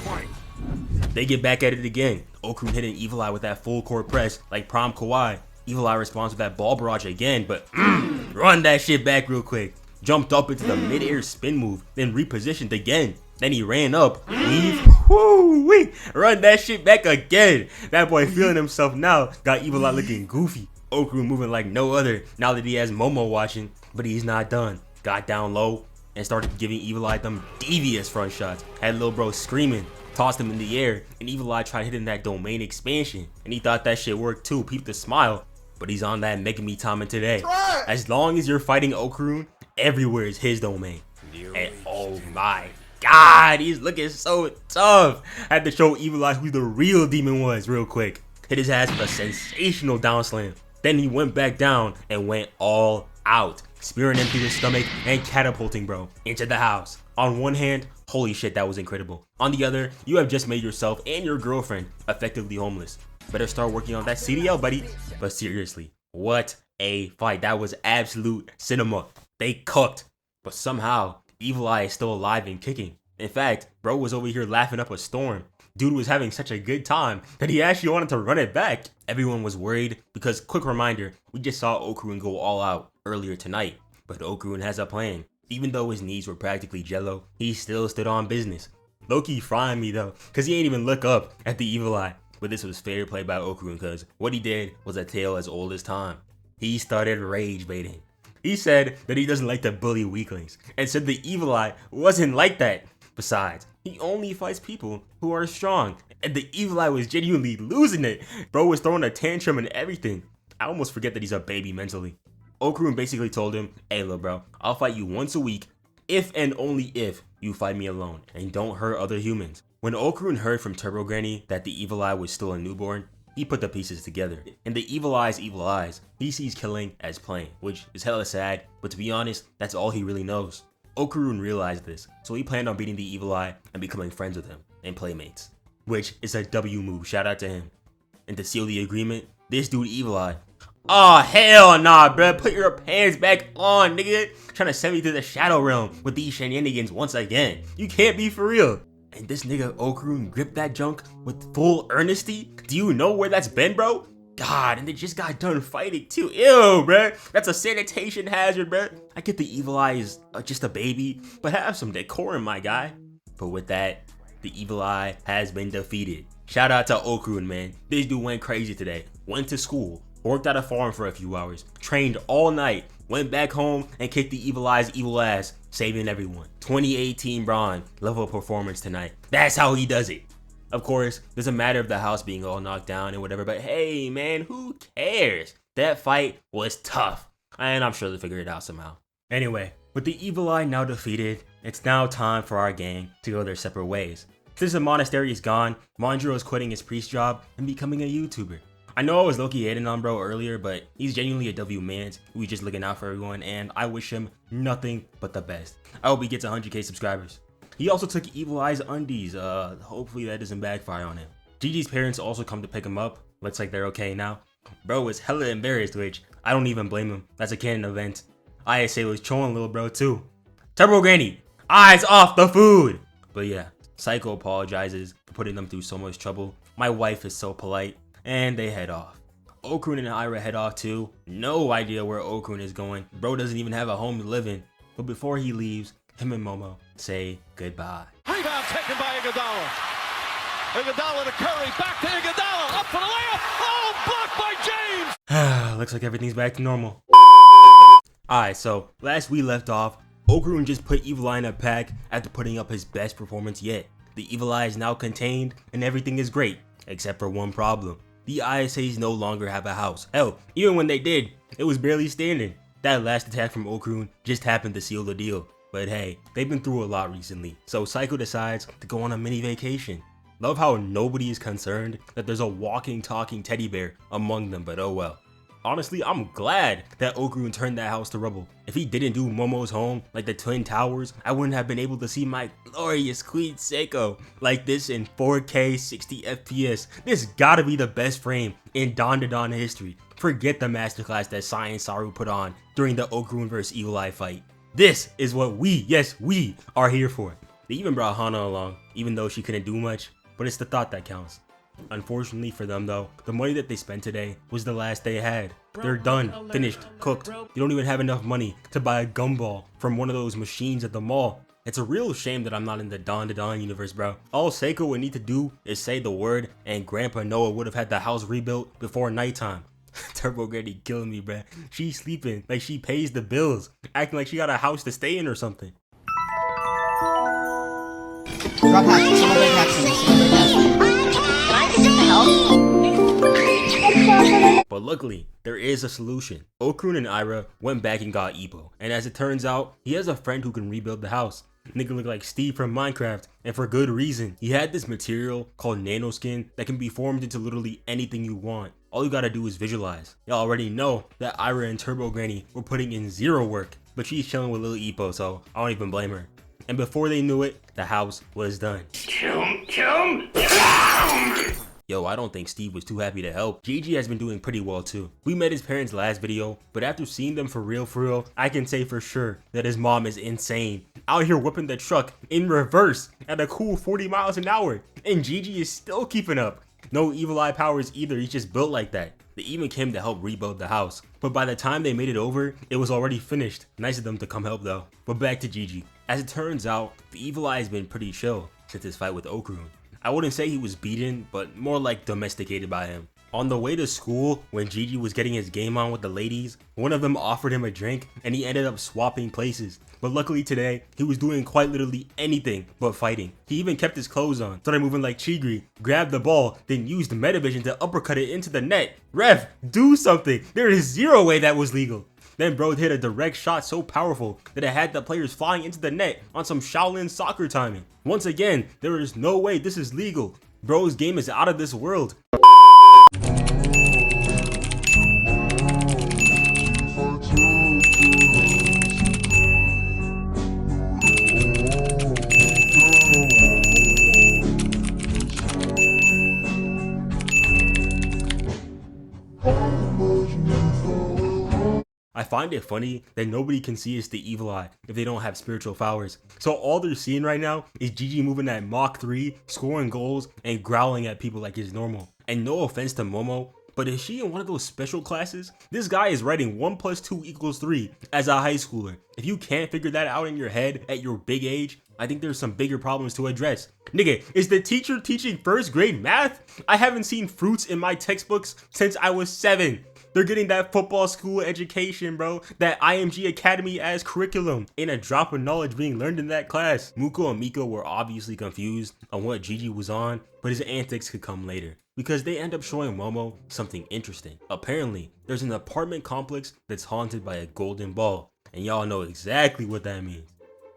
Fight. They get back at it again. Okarun hitting Evil Eye with that full court press like prom Kawhi. Evil Eye responds with that ball barrage again, but run that shit back real quick. Jumped up into the mid-air spin move, then repositioned again. Then he ran up, weave, woo-wee, run that shit back again. That boy feeling himself now, got Evil Eye looking goofy. Okarun moving like no other now that he has Momo watching, but he's not done. Got down low and started giving Evil Eye them devious front shots. Had little bro screaming, tossed him in the air, and Evil Eye tried hitting that domain expansion. And he thought that shit worked too, peeped the smile, but he's on that making me timing today. As long as you're fighting Okarun, everywhere is his domain. And oh my God, he's looking so tough. Had to show Evil Eye who the real demon was real quick. Hit his ass with a sensational down slam. Then he went back down and went all out, spearing him through the stomach and catapulting bro into the house. On one hand, holy shit, that was incredible. On the other, you have just made yourself and your girlfriend effectively homeless. Better start working on that CDL, buddy. But seriously, what a fight. That was absolute cinema. They cooked, but somehow Evil Eye is still alive and kicking. In fact, bro was over here laughing up a storm. Dude was having such a good time that he actually wanted to run it back. Everyone was worried because, quick reminder, we just saw Okarun go all out earlier tonight. But Okarun has a plan. Even though his knees were practically jello, he still stood on business. Low-key frying me though, cause he ain't even look up at the Evil Eye. But this was fair play by Okarun, cause what he did was a tale as old as time. He started rage baiting. He said that he doesn't like to bully weaklings, and said the Evil Eye wasn't like that. Besides, he only fights people who are strong, and the Evil Eye was genuinely losing it. Bro was throwing a tantrum and everything. I almost forget that he's a baby mentally. Okarun basically told him, hey lil bro, I'll fight you once a week, if and only if you fight me alone, and don't hurt other humans. When Okarun heard from Turbo Granny that the Evil Eye was still a newborn, he put the pieces together. In the Evil Eye's evil eyes, he sees killing as playing, which is hella sad, but to be honest, that's all he really knows. Okarun realized this, so he planned on beating the Evil Eye and becoming friends with him and playmates, which is a W move, shout out to him. And to seal the agreement, this dude Evil Eye, oh hell nah bruh, put your pants back on nigga, trying to send me to the shadow realm with these shenanigans once again. You can't be for real. And this nigga Okarun gripped that junk with full earnesty. Do you know where that's been, bro? God, and they just got done fighting too. Ew, bruh. That's a sanitation hazard, bruh. I get the Evil Eye is just a baby, but have some decorum, my guy. But with that, the Evil Eye has been defeated. Shout out to Okarun, man. This dude went crazy today. Went to school, worked at a farm for a few hours, trained all night, went back home and kicked the Evil Eye's evil ass, saving everyone. 2018 Braun level performance tonight. That's how he does it. Of course, doesn't matter if the house being all knocked down and whatever, but hey man, who cares? That fight was tough, and I'm sure they'll figure it out somehow. Anyway, with the Evil Eye now defeated, it's now time for our gang to go their separate ways. Since the monastery is gone, Manjiro is quitting his priest job and becoming a YouTuber. I know I was low-key hating on bro earlier, but he's genuinely a W man who's just looking out for everyone, and I wish him nothing but the best. I hope he gets 100k subscribers. He also took Evil Eye's undies, hopefully that doesn't backfire on him. Gigi's parents also come to pick him up, looks like they're okay now. Bro was hella embarrassed, which I don't even blame him, that's a canon event. ISA was trolling little bro too. Turbo Granny, eyes off the food! But yeah, Seiko apologizes for putting them through so much trouble. My wife is so polite, and they head off. Okarun and Ira head off too. No idea where Okarun is going. Bro doesn't even have a home to live in. But before he leaves, him and Momo say goodbye. Rebound taken by Iguodala. Iguodala to Curry, back to Iguodala, up for the layup. Oh, blocked by James. Looks like everything's back to normal. Alright, so last we left off, Okarun just put Evil Eye in a pack after putting up his best performance yet. The Evil Eye is now contained and everything is great, except for one problem. The ISAs no longer have a house. Hell, even when they did, it was barely standing. That last attack from Okarun just happened to seal the deal. But hey, they've been through a lot recently, so Seiko decides to go on a mini vacation. Love how nobody is concerned that there's a walking, talking teddy bear among them, but oh well. Honestly, I'm glad that Okarun turned that house to rubble. If he didn't do Momo's home like the Twin Towers, I wouldn't have been able to see my glorious Queen Seiko like this in 4K 60 FPS. This gotta be the best frame in Dandadan history. Forget the masterclass that Science Saru put on during the Okarun vs Evil Eye fight. This is what we, yes we, are here for. They even brought Hana along, even though she couldn't do much, but it's the thought that counts. Unfortunately for them though, the money that they spent today was the last they had. They're done, finished, cooked. You don't even have enough money to buy a gumball from one of those machines at the mall. It's a real shame that I'm not in the Dandadan universe, bro. All Seiko would need to do is say the word and Grandpa Noah would have had the house rebuilt before nighttime. Turbo Granny killing me, bruh. She's sleeping like she pays the bills, acting like she got a house to stay in or something. Drop hatching, someone break hatching, But luckily, there is a solution. Okarun and Ira went back and got Ippo, and as it turns out, he has a friend who can rebuild the house. Nigga look like Steve from Minecraft, and for good reason. He had this material called nanoskin that can be formed into literally anything you want. All you gotta do is visualize. Y'all already know that Ira and Turbo Granny were putting in zero work, but she's chilling with little Ippo, so I don't even blame her. And before they knew it, the house was done. Yo, I don't think Steve was too happy to help. Gigi has been doing pretty well too. We met his parents last video, but after seeing them for real, I can say for sure that his mom is insane. Out here whipping the truck in reverse at a cool 40 miles an hour, and Gigi is still keeping up. No evil eye powers either, he's just built like that. They even came to help rebuild the house, but by the time they made it over, it was already finished. Nice of them to come help though. But back to Gigi. As it turns out, the evil eye has been pretty chill since his fight with Okarun. I wouldn't say he was beaten, but more like domesticated by him. On the way to school, when Gigi was getting his game on with the ladies, one of them offered him a drink and he ended up swapping places. But luckily today, he was doing quite literally anything but fighting. He even kept his clothes on, started moving like Chigri, grabbed the ball, then used Metavision to uppercut it into the net. Ref, do something! There is zero way that was legal. Then bro hit a direct shot so powerful that it had the players flying into the net on some Shaolin soccer timing. Once again, there is no way this is legal. Bro's game is out of this world. I find it funny that nobody can see it's the evil eye if they don't have spiritual powers. So all they're seeing right now is Gigi moving at Mach 3, scoring goals, and growling at people like it's normal. And no offense to Momo, but is she in one of those special classes? This guy is writing 1 + 2 = 3 as a high schooler. If you can't figure that out in your head at your big age, I think there's some bigger problems to address. Nigga, is the teacher teaching 1st grade math? I haven't seen fruits in my textbooks since I was 7. They're getting that football school education, bro. That IMG Academy as curriculum. Ain't a drop of knowledge being learned in that class. Muko and Miko were obviously confused on what Gigi was on, but his antics could come later, because they end up showing Momo something interesting. Apparently, there's an apartment complex that's haunted by a golden ball, and y'all know exactly what that means.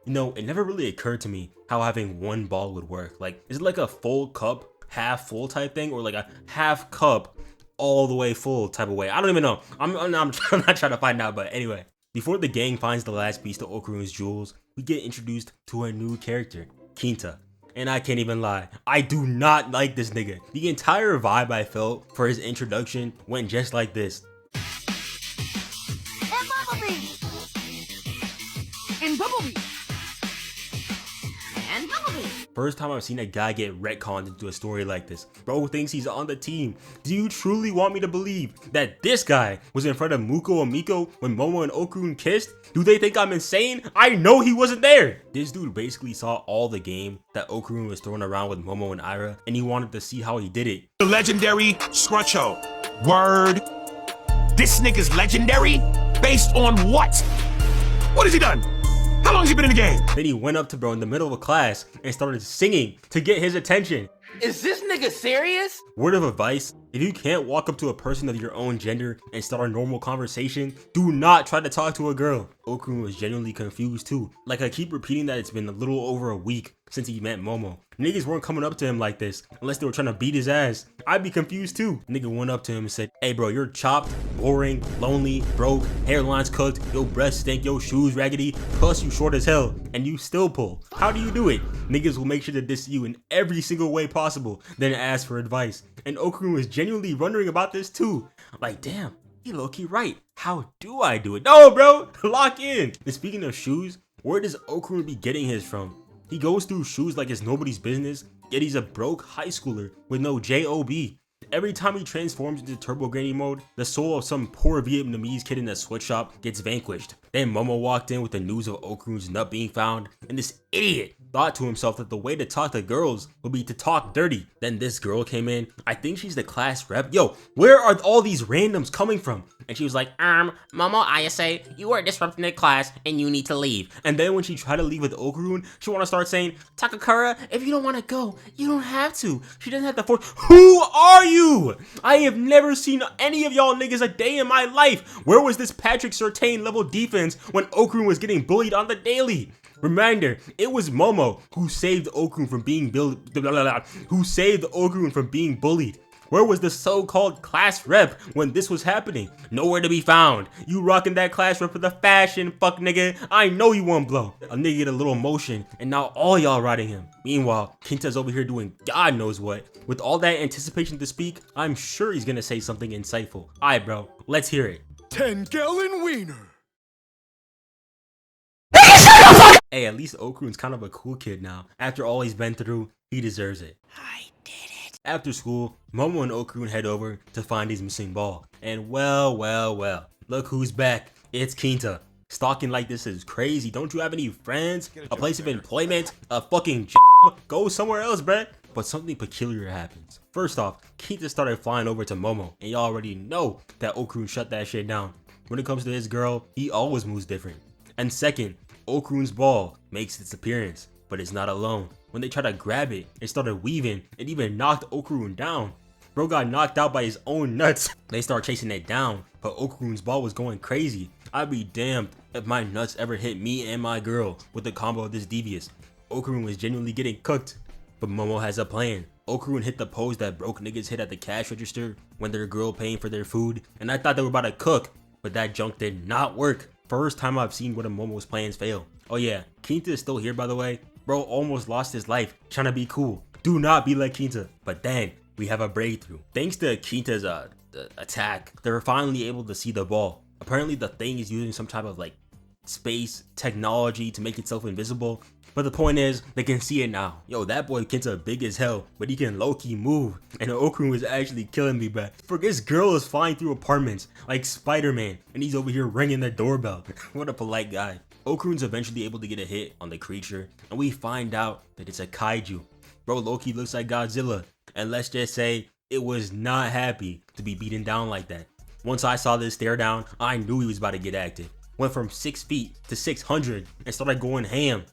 You know, it never really occurred to me how having one ball would work. Like, is it like a full cup, half full type thing, or like a half cup all the way full type of way? I don't even know. I'm not trying to find out, but anyway. Before the gang finds the last piece to Okarun's jewels, we get introduced to a new character, Kinta. And I can't even lie, I do not like this nigga. The entire vibe I felt for his introduction went just like this. And Bumblebee! And Bumblebee! And Bumblebee! First time I've seen a guy get retconned into a story like this. Bro thinks he's on the team. Do you truly want me to believe that this guy was in front of Muko and Miko when Momo and Okarun kissed? Do they think I'm insane? I know he wasn't there. This dude basically saw all the game that Okarun was throwing around with Momo and Ira, and he wanted to see how he did it. The legendary Scruncho. Word. This nigga's legendary? Based on what? What has he done? How long has he been in the game? Then he went up to bro in the middle of a class and started singing to get his attention. Is this nigga serious? Word of advice, if you can't walk up to a person of your own gender and start a normal conversation, do not try to talk to a girl. Okarun was genuinely confused too. Like, I keep repeating that it's been a little over a week since he met Momo. Niggas weren't coming up to him like this unless they were trying to beat his ass. I'd be confused too. Nigga went up to him and said, hey bro, you're chopped, boring, lonely, broke, hairline's cooked, your breasts stink, your shoes raggedy, plus you short as hell, and you still pull. How do you do it? Niggas will make sure to diss you in every single way possible, then ask for advice. And Okarun was genuinely wondering about this too. Like, damn, he low-key right. How do I do it? No, bro, lock in. And speaking of shoes, where does Okarun be getting his from? He goes through shoes like it's nobody's business, yet he's a broke high schooler with no J.O.B. Every time he transforms into Turbo Granny mode, the soul of some poor Vietnamese kid in a sweatshop gets vanquished. Then Momo walked in with the news of Okarun's nut being found, and this idiot thought to himself that the way to talk to girls would be to talk dirty. Then this girl came in, I think she's the class rep. Yo, where are all these randoms coming from? And she was like, Momo, I say, you are disrupting the class and you need to leave. And then when she tried to leave with Okarun, she want to start saying, Takakura, if you don't want to go, you don't have to. She doesn't have to force. Who are you? I have never seen any of y'all niggas a day in my life. Where was this Patrick Surtain level defense when Okarun was getting bullied on the daily? Reminder, it was Momo who saved Okarun from being bullied. Where was the so-called class rep when this was happening? Nowhere to be found. You rocking that class rep for the fashion, fuck nigga. I know you won't blow. A nigga get a little motion, and now all y'all riding him. Meanwhile, Kinta's over here doing God knows what. With all that anticipation to speak, I'm sure he's gonna say something insightful. Alright bro, let's hear it. 10-gallon wiener. Hey, at least Okarun's kind of a cool kid now. After all he's been through, he deserves it. I did it. After school, Momo and Okarun head over to find his missing ball. And well, look who's back. It's Kinta. Stalking like this is crazy. Don't you have any friends? A place of employment? A fucking job? Go somewhere else, bruh. But something peculiar happens. First off, Kinta started flying over to Momo. And y'all already know that Okarun shut that shit down. When it comes to his girl, he always moves different. And second, Okarun's ball makes its appearance, but it's not alone. When they tried to grab it, it started weaving and even knocked Okarun down. Bro got knocked out by his own nuts. They start chasing it down, but Okarun's ball was going crazy. I'd be damned if my nuts ever hit me and my girl with the combo of this devious. Okarun was genuinely getting cooked, but Momo has a plan. Okarun hit the pose that broke niggas hit at the cash register when their girl paying for their food, and I thought they were about to cook, but that junk did not work. First time I've seen one of Momo's plans fail. Oh yeah, Kinta is still here by the way. Bro almost lost his life trying to be cool. Do not be like Kinta. But then we have a breakthrough. Thanks to Kinta's attack, they were finally able to see the ball. Apparently the thing is using some type of like space technology to make itself invisible. But the point is, they can see it now. Yo, that boy Kinta big as hell, but he can low-key move. And Okarun is actually killing me, bruh. For this girl is flying through apartments like Spider-Man, and he's over here ringing the doorbell. What a polite guy. Okarun's eventually able to get a hit on the creature, and we find out that it's a kaiju. Bro low-key looks like Godzilla, and let's just say, it was not happy to be beaten down like that. Once I saw this stare down, I knew he was about to get active. Went from 6 feet to 600 and started going ham.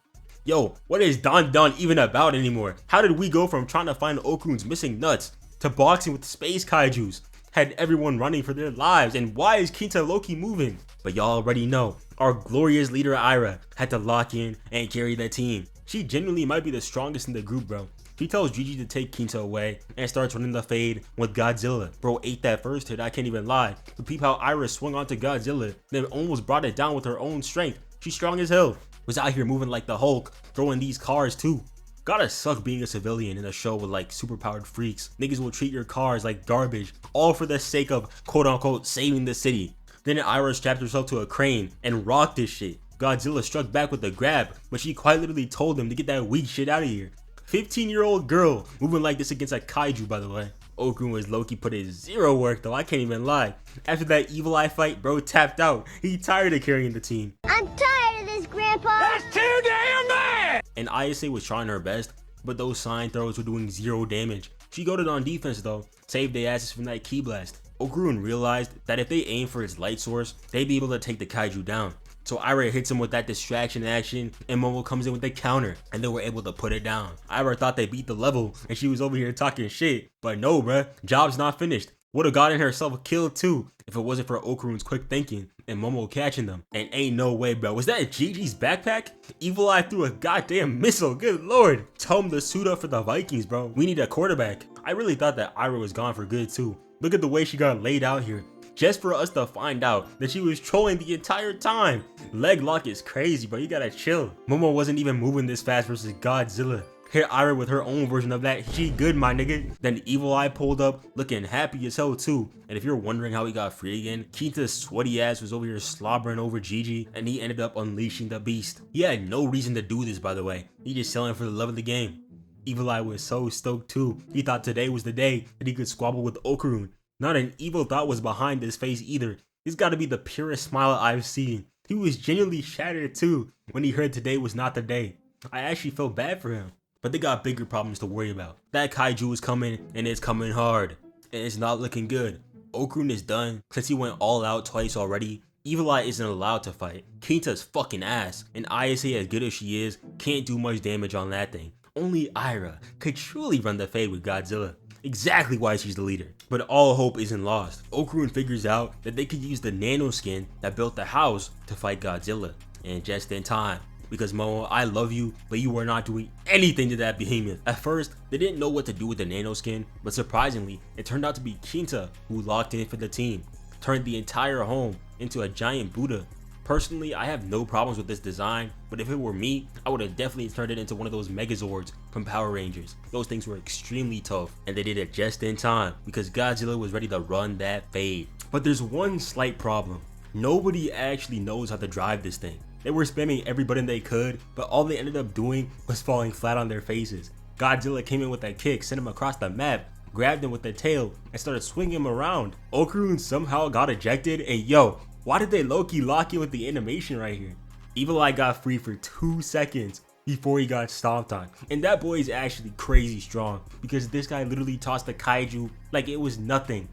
Yo, what is Dandadan even about anymore? How did we go from trying to find Okarun's missing nuts to boxing with space kaijus? Had everyone running for their lives, and why is Kinta low-key moving? But y'all already know, our glorious leader Ira had to lock in and carry the team. She genuinely might be the strongest in the group, bro. She tells Gigi to take Kinta away and starts running the fade with Godzilla. Bro ate that first hit, I can't even lie. But peep how Ira swung onto Godzilla, then almost brought it down with her own strength. She's strong as hell. Was out here moving like the Hulk, throwing these cars too. Gotta suck being a civilian in a show with like superpowered freaks. Niggas will treat your cars like garbage, all for the sake of quote unquote saving the city. Then Ira strapped herself to a crane and rocked this shit. Godzilla struck back with a grab, but she quite literally told him to get that weak shit out of here. 15-year-old girl moving like this against a kaiju, by the way. Okarun was low-key put in zero work though, I can't even lie. After that Evil Eye fight, bro tapped out. He tired of carrying the team. I'm tired of this, Grandpa. That's too damn bad! And Isa was trying her best, but those sign throws were doing zero damage. She goaded on defense though, saved their asses from that ki blast. Okarun realized that if they aim for its light source, they'd be able to take the kaiju down. So Ira hits him with that distraction action, and Momo comes in with the counter, and they were able to put it down. Ira thought they beat the level, and she was over here talking shit, but no bruh, job's not finished. Would have gotten herself killed too, if it wasn't for Okarun's quick thinking, and Momo catching them. And ain't no way bro, was that Gigi's backpack? Evil Eye threw a goddamn missile, good lord. Tell him to suit up for the Vikings bro, we need a quarterback. I really thought that Ira was gone for good too. Look at the way she got laid out here. Just for us to find out that she was trolling the entire time. Leg lock is crazy, bro. You gotta chill. Momo wasn't even moving this fast versus Godzilla. Here Ira with her own version of that. She good, my nigga. Then Evil Eye pulled up, looking happy as hell too. And if you're wondering how he got free again, Kinta's sweaty ass was over here slobbering over Gigi, and he ended up unleashing the beast. He had no reason to do this, by the way. He just selling for the love of the game. Evil Eye was so stoked too. He thought today was the day that he could squabble with Okarun. Not an evil thought was behind his face either. He's got to be the purest smile I've seen. He was genuinely shattered too when he heard today was not the day. I actually felt bad for him. But they got bigger problems to worry about. That kaiju is coming, and it's coming hard. And it's not looking good. Okarun is done since he went all out twice already. Evil Eye isn't allowed to fight. Kinta's fucking ass. And Isa, as good as she is, can't do much damage on that thing. Only Ira could truly run the fade with Godzilla. Exactly why she's the leader. But all hope isn't lost. Okarun figures out that they could use the nano skin that built the house to fight Godzilla. And just in time. Because Momo, I love you, but you were not doing anything to that behemoth. At first, they didn't know what to do with the nano skin, but surprisingly, it turned out to be Kinta who locked in for the team. Turned the entire home into a giant Buddha. Personally, I have no problems with this design, but if it were me, I would have definitely turned it into one of those Megazords from Power Rangers. Those things were extremely tough, and they did it just in time because Godzilla was ready to run that fade. But there's one slight problem. Nobody actually knows how to drive this thing. They were spamming every button they could, but all they ended up doing was falling flat on their faces. Godzilla came in with that kick, sent him across the map, grabbed him with the tail, and started swinging him around. Okarun somehow got ejected, and yo, why did they low-key lock in with the animation right here? Evil Eye got free for 2 seconds before he got stomped on. And that boy is actually crazy strong because this guy literally tossed the kaiju like it was nothing.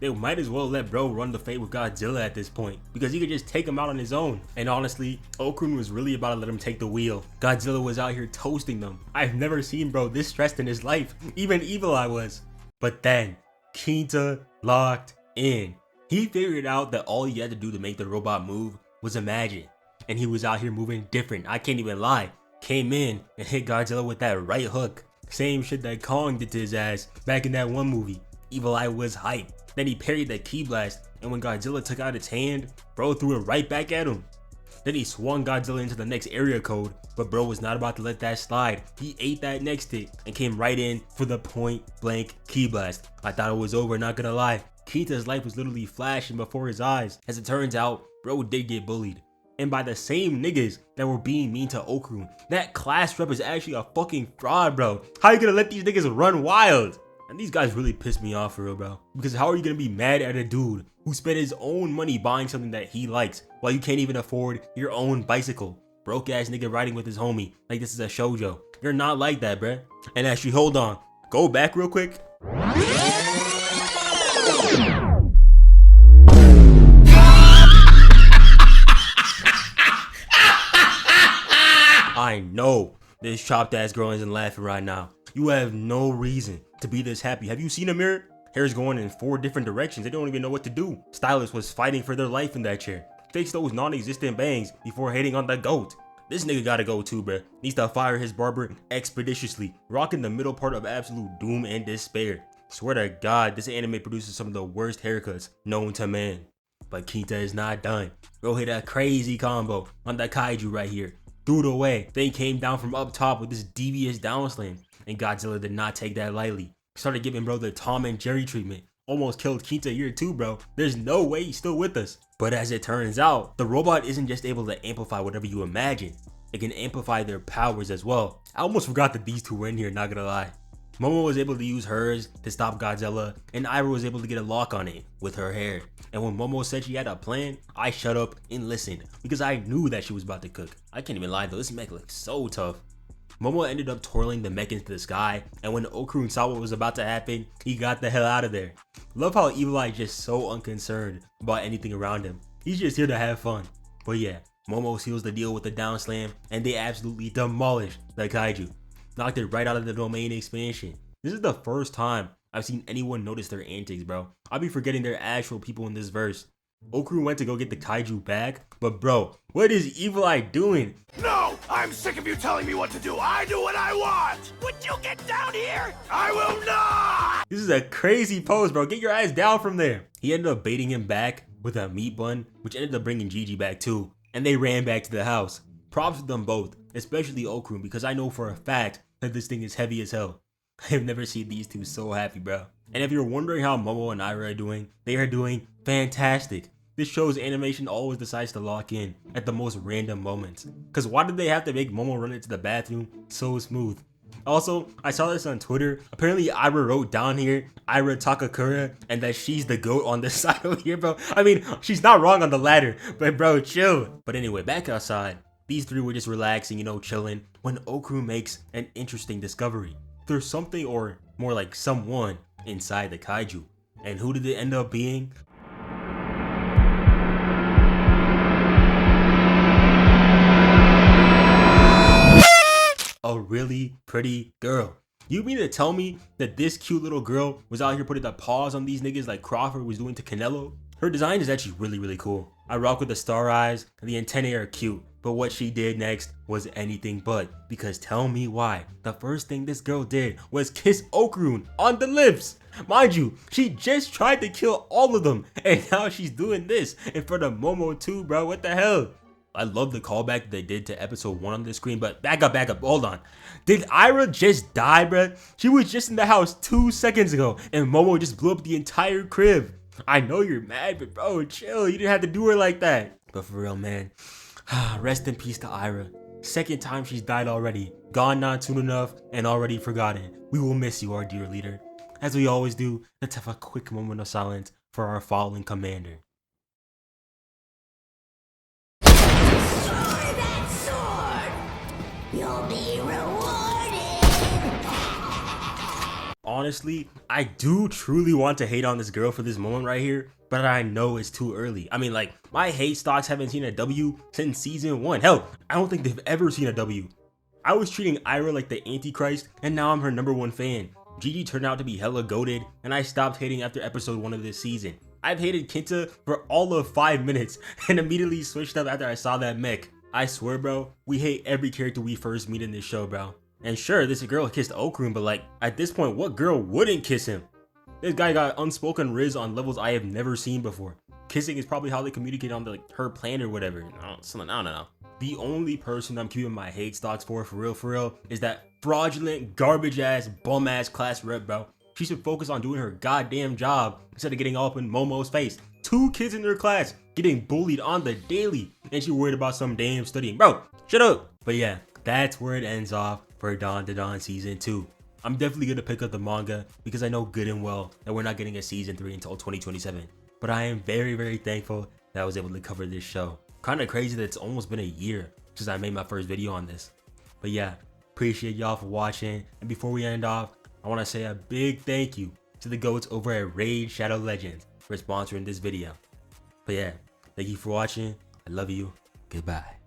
They might as well let bro run the fate with Godzilla at this point because he could just take him out on his own. And honestly, Okarun was really about to let him take the wheel. Godzilla was out here toasting them. I've never seen bro this stressed in his life. Even Evil Eye was. But then, Kinta locked in. He figured out that all he had to do to make the robot move was imagine. And he was out here moving different, I can't even lie. Came in and hit Godzilla with that right hook. Same shit that Kong did to his ass back in that one movie. Evil Eye was hype. Then he parried that ki blast, and when Godzilla took out its hand, bro threw it right back at him. Then he swung Godzilla into the next area code, but bro was not about to let that slide. He ate that next hit and came right in for the point blank ki blast. I thought it was over, not gonna lie. Kinta's life was literally flashing before his eyes. As it turns out, bro did get bullied. And by the same niggas that were being mean to Okarun. That class rep is actually a fucking fraud, bro. How you gonna let these niggas run wild? And these guys really pissed me off for real, bro. Because how are you gonna be mad at a dude who spent his own money buying something that he likes while you can't even afford your own bicycle? Broke ass nigga riding with his homie like this is a shoujo. You're not like that, bruh. And actually, hold on. Go back real quick. I know this chopped ass girl isn't laughing right now. You have no reason to be this happy. Have you seen a mirror? Hair's going in 4 different directions. They don't even know what to do. Stylist was fighting for their life in that chair. Fix those non-existent bangs before hating on the goat. This nigga gotta go too, bruh. Needs to fire his barber expeditiously. Rocking the middle part of absolute doom and despair. Swear to God, this anime produces some of the worst haircuts known to man. But Kinta is not done. Bro hit a crazy combo on that kaiju right here. Threw it away. Then he came down from up top with this devious down slam. And Godzilla did not take that lightly. Started giving bro the Tom and Jerry treatment. Almost killed Kinta here too, bro. There's no way he's still with us. But as it turns out, the robot isn't just able to amplify whatever you imagine. it can amplify their powers as well. I almost forgot that these two were in here, not gonna lie. Momo was able to use hers to stop Godzilla, and Ira was able to get a lock on it with her hair. And when Momo said she had a plan, I shut up and listened because I knew that she was about to cook. I can't even lie though, this mech looks so tough. Momo ended up twirling the mech into the sky, and when Okarun saw what was about to happen, he got the hell out of there. Love how Evil Eye is just so unconcerned about anything around him. He's just here to have fun. But yeah, Momo seals the deal with the down slam, and they absolutely demolished the kaiju. Knocked it right out of the domain expansion. This is the first time I've seen anyone notice their antics, bro. I'll be forgetting they're actual people in this verse. Okarun went to go get the kaiju back, but bro, what is Evil Eye doing? No! I'm sick of you telling me what to do. I do what I want! Would you get down here? I will not! This is a crazy pose, bro. Get your ass down from there. He ended up baiting him back with a meat bun, which ended up bringing Gigi back too, and they ran back to the house. Props to them both, especially Okarun, because I know for a fact that this thing is heavy as hell. I have never seen these two so happy, bro. And if you're wondering how Momo and Ira are doing, they are doing fantastic. This show's animation always decides to lock in at the most random moments. Cause why did they have to make Momo run into the bathroom so smooth? Also, I saw this on Twitter. Apparently Ira wrote down here, Ira Takakura, and that she's the GOAT on this side over here, bro. I mean, she's not wrong on the ladder, but bro, chill. But anyway, back outside. These three were just relaxing, you know, chilling, when Okarun makes an interesting discovery. There's something, or more like someone, inside the kaiju. And who did it end up being? A really pretty girl. You mean to tell me that this cute little girl was out here putting the paws on these niggas like Crawford was doing to Canelo? Her design is actually really cool. I rock with the star eyes, and the antennae are cute. But what she did next was anything but, because tell me why. The first thing this girl did was kiss Okarun on the lips. Mind you, she just tried to kill all of them, and now she's doing this in front of Momo too, bro. What the hell? I love the callback that they did to episode 1 on the screen, but back up, hold on. Did Ira just die, bro? She was just in the house 2 seconds ago, and Momo just blew up the entire crib. I know you're mad, but bro, chill. You didn't have to do her like that. But for real, man. Rest in peace to Ira. Second time she's died already. Gone not soon enough and already forgotten. We will miss you, our dear leader. As we always do, let's have a quick moment of silence for our fallen commander. Destroy that sword! You'll be rewarded! Honestly, I do truly want to hate on this girl for this moment right here, but I know it's too early. I mean, like, my hate stocks haven't seen a W since season 1. Hell, I don't think they've ever seen a W. I was treating Ira like the Antichrist, and now I'm her #1 fan. Gigi turned out to be hella goated, and I stopped hating after episode 1 of this season. I've hated Kinta for all of 5 minutes, and immediately switched up after I saw that mech. I swear, bro, we hate every character we first meet in this show, bro. And sure, this girl kissed Okarun, but like, at this point, what girl wouldn't kiss him? This guy got unspoken riz on levels I have never seen before. Kissing is probably how they communicate on the, like, her plan or whatever. I don't know. The only person I'm keeping my hate stocks for real, is that fraudulent, garbage ass, bum ass class rep, bro. She should focus on doing her goddamn job instead of getting all up in Momo's face. 2 kids in her class getting bullied on the daily, and she worried about some damn studying. Bro, shut up. But yeah, that's where it ends off for Dandadan season 2. I'm definitely gonna pick up the manga because I know good and well that we're not getting a season 3 until 2027. But I am very thankful that I was able to cover this show. Kinda crazy that it's almost been a year since I made my first video on this. But yeah, appreciate y'all for watching. And before we end off, I wanna say a big thank you to the GOATs over at Raid Shadow Legends for sponsoring this video. But yeah, thank you for watching. I love you. Goodbye.